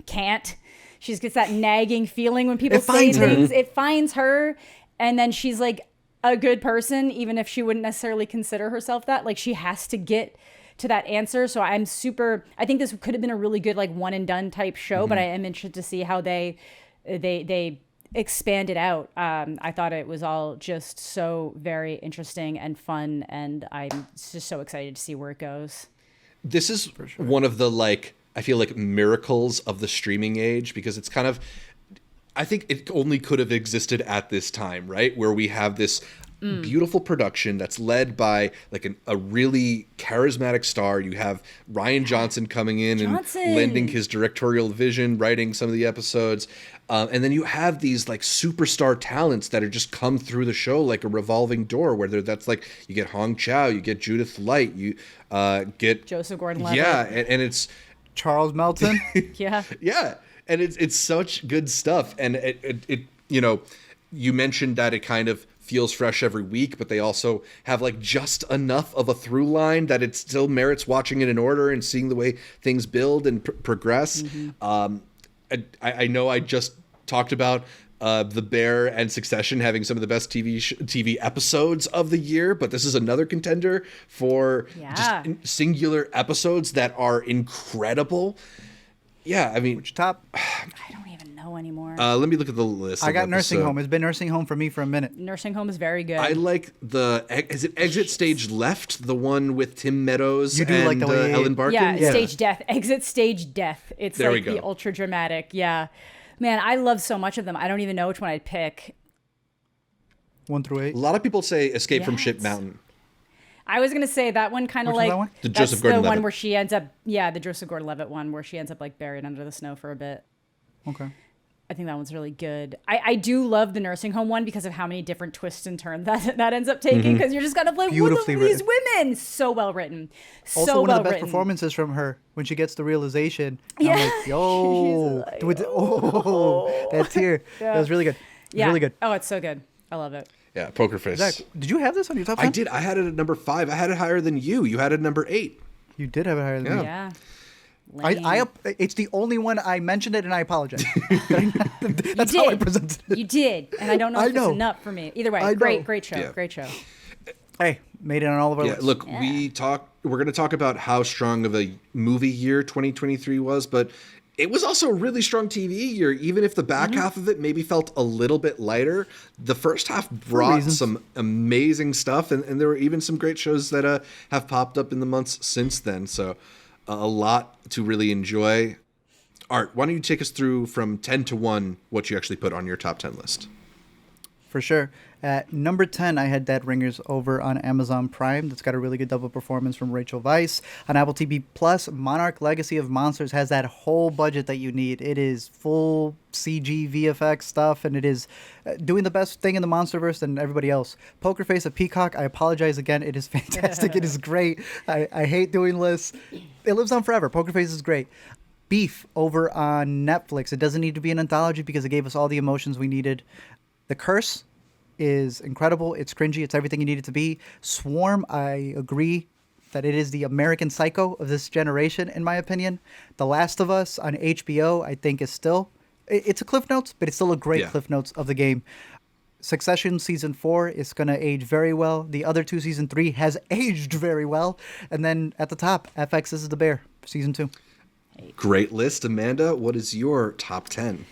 can't. She just gets that nagging feeling when people say things. It finds her, and then she's like a good person, even if she wouldn't necessarily consider herself that. Like she has to get to that answer. So I think this could have been a really good like one and done type show, but I am interested to see how they expand it out. I thought it was all just so very interesting and fun, and I'm just so excited to see where it goes. This is one of the like, I feel like miracles of the streaming age, because it's kind of, I think it only could have existed at this time, right? Where we have this beautiful production that's led by like a really charismatic star. You have Rian Johnson coming in and lending his directorial vision, writing some of the episodes. And then you have these like superstar talents that are just come through the show like a revolving door, whether that's like you get Hong Chow, you get Judith Light, you get Joseph Gordon-Levitt. Yeah, and it's Charles Melton. Yeah. And it's such good stuff. And it you know, you mentioned that it kind of feels fresh every week, but they also have like just enough of a through line that it still merits watching it in order and seeing the way things build and progress. I know I just talked about The Bear and Succession having some of the best TV episodes of the year, but this is another contender for just singular episodes that are incredible. Yeah, I mean, which top? I don't even know anymore. Let me look at the list. I got Nursing Home. It's been Nursing Home for me for a minute. Nursing Home is very good. I like is it Exit Stage Left, the one with Tim Meadows and like the way Ellen Barkin? Yeah, Stage Death. Exit Stage Death. It's there like the ultra dramatic. Yeah. Man, I love so much of them. I don't even know which one I'd pick. 1 through 8. A lot of people say Escape from Ship Mountain. I was going to say that one kind of like, one? The Joseph Gordon-Levitt. The one where she ends up, the Joseph Gordon-Levitt one where she ends up like buried under the snow for a bit. Okay. I think that one's really good. I do love the Nursing Home one because of how many different twists and turns that ends up taking, because you're just kind of like, what are these women? So well written. Also, one of the best performances from her when she gets the realization. Yeah. I'm like, yo. That tear. Yeah. That was really good. Really good. Oh, it's so good. I love it. Yeah, Poker Face. Zach, did you have this on your top 10? I did. I had it at number 5. I had it higher than you. You had it at number 8. You did have it higher than me. Yeah. It's the only one I mentioned it, and I apologize. That's how I presented it. You did, and I don't know if it's enough for me. Either way, great show. Yeah. Great show. Hey, made it on all of our lists. Look, we're going to talk about how strong of a movie year 2023 was, but it was also a really strong TV year. Even if the back half of it maybe felt a little bit lighter, the first half brought some amazing stuff, and there were even some great shows that have popped up in the months since then. So a lot to really enjoy. Art, why don't you take us through from 10 to 1 what you actually put on your top 10 list? For sure. At number 10, I had Dead Ringers over on Amazon Prime. That's got a really good double performance from Rachel Weisz. On Apple TV Plus, Monarch Legacy of Monsters has that whole budget that you need. It is full CG VFX stuff, and it is doing the best thing in the Monsterverse than everybody else. Poker Face at Peacock, I apologize again. It is fantastic. It is great. I hate doing lists. It lives on forever. Poker Face is great. Beef over on Netflix. It doesn't need to be an anthology because it gave us all the emotions we needed. The Curse is incredible. It's cringy. It's everything you need it to be. Swarm, I agree that it is the American Psycho of this generation, in my opinion. The Last of Us on HBO, I think, is still... It's a Cliff Notes, but it's still a great Cliff Notes of the game. Succession Season 4 is going to age very well. The other two, Season 3, has aged very well. And then at the top, FX Is the Bear, Season 2. Great list. Amanda, what is your top 10?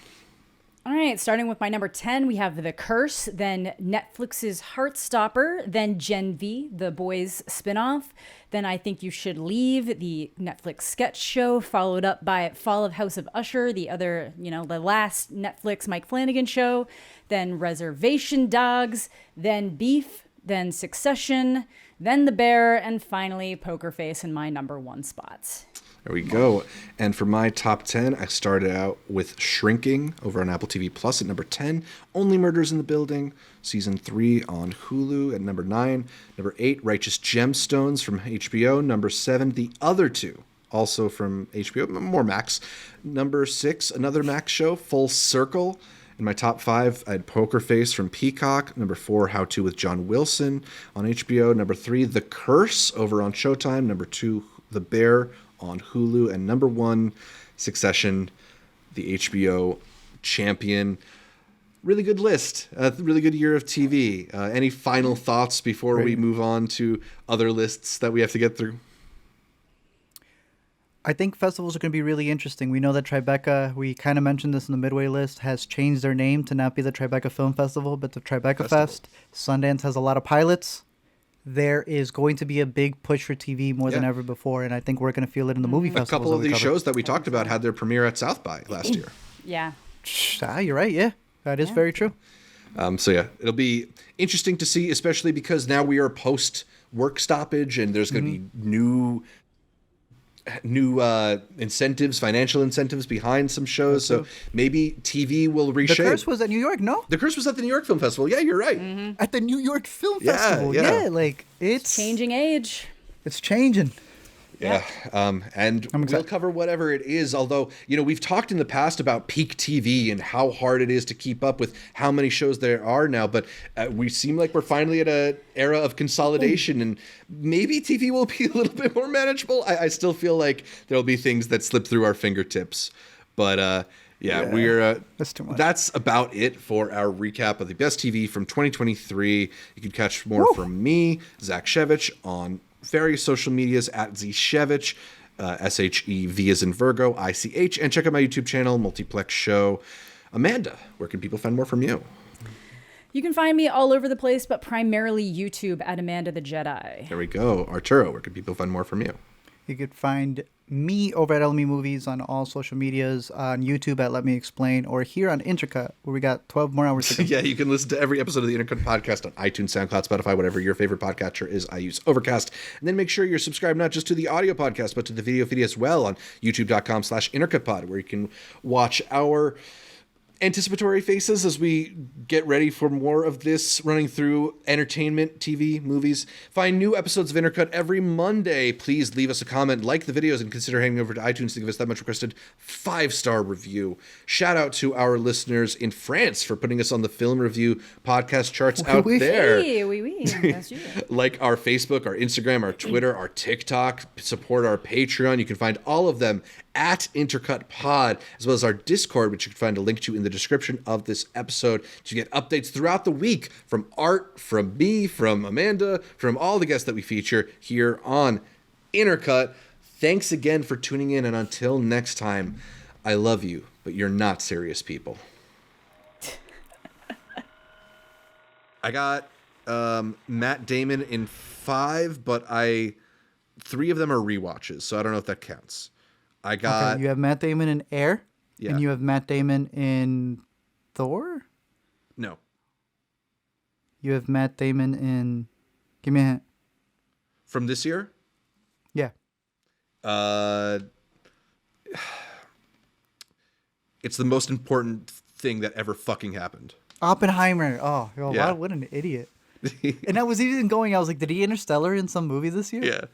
All right, starting with my number 10, we have The Curse, then Netflix's Heartstopper, then Gen V, The Boys spinoff, then I Think You Should Leave, the Netflix sketch show, followed up by Fall of House of Usher, the other, the last Netflix Mike Flanagan show, then Reservation Dogs, then Beef, then Succession, then The Bear, and finally Poker Face in my number 1 spot. There we go. And for my top 10, I started out with Shrinking over on Apple TV Plus at number 10. Only Murders in the Building, season 3 on Hulu at number 9. Number 8, Righteous Gemstones from HBO. Number 7, The Other Two, also from HBO, more Max. Number 6, another Max show, Full Circle. In my top 5, I had Poker Face from Peacock. Number 4, How To with John Wilson on HBO. Number 3, The Curse over on Showtime. Number 2, The Bear on Hulu. And number 1, Succession, the HBO champion. Really good list. Really good year of TV. Any final thoughts before we move on to other lists that we have to get through? I think festivals are going to be really interesting. We know that Tribeca, we kind of mentioned this in the Midway list, has changed their name to not be the Tribeca Film Festival, but the Tribeca Fest. Sundance has a lot of pilots. There is going to be a big push for TV more than ever before, and I think we're going to feel it in the movie festivals. A couple of these shows that we talked about had their premiere at South by last year. Yeah. You're right. Yeah, that is very true. So yeah, it'll be interesting to see, especially because now we are post work stoppage, and there's going to be new incentives, financial incentives behind some shows. So maybe TV will reshape. The Curse was at New York, no? The Curse was at the New York Film Festival. Yeah, you're right. At the New York Film Festival. Yeah. Like it's Changing age. It's changing. Yeah. And we'll cover whatever it is. Although, we've talked in the past about peak TV and how hard it is to keep up with how many shows there are now. But we seem like we're finally at an era of consolidation, and maybe TV will be a little bit more manageable. I still feel like there'll be things that slip through our fingertips. But we're that's too much. That's about it for our recap of the best TV from 2023. You can catch more from me, Zach Shevich, on various social medias at Zshevich, SHEV as in Virgo, ICH, and check out my YouTube channel, Multiplex Show. Amanda, where can people find more from you? You can find me all over the place, but primarily YouTube at Amanda the Jedi. There we go. Arturo, where can people find more from you? You could find me over at LME Movies on all social medias, on YouTube at Let Me Explain, or here on Intercut, where we got 12 more hours to go. Yeah, you can listen to every episode of the Intercut podcast on iTunes, SoundCloud, Spotify, whatever your favorite podcatcher is. I use Overcast. And then make sure you're subscribed not just to the audio podcast, but to the video feed as well on youtube.com/IntercutPod, where you can watch our anticipatory faces as we get ready for more of this, running through entertainment, TV, movies. Find new episodes of Intercut every Monday. Please leave us a comment, like the videos, and consider heading over to iTunes to give us that much requested 5-star review. Shout out to our listeners in France for putting us on the film review podcast charts out there. Like our Facebook, our Instagram, our Twitter, our TikTok. Support our Patreon. You can find all of them at Intercut Pod, as well as our Discord, which you can find a link to in the description of this episode, to get updates throughout the week from Art, from me, from Amanda, from all the guests that we feature here on Intercut. Thanks again for tuning in, and until next time, I love you, but you're not serious people. I got Matt Damon in 5, but 3 of them are rewatches, so I don't know if that counts. Okay, you have Matt Damon in Air, yeah. And you have Matt Damon in Thor? No. You have Matt Damon in... Give me a hint. From this year? Yeah. It's the most important thing that ever fucking happened. Oppenheimer. Oh, yeah. Wow, what an idiot. And I was even going, I was like, did he Interstellar in some movie this year? Yeah.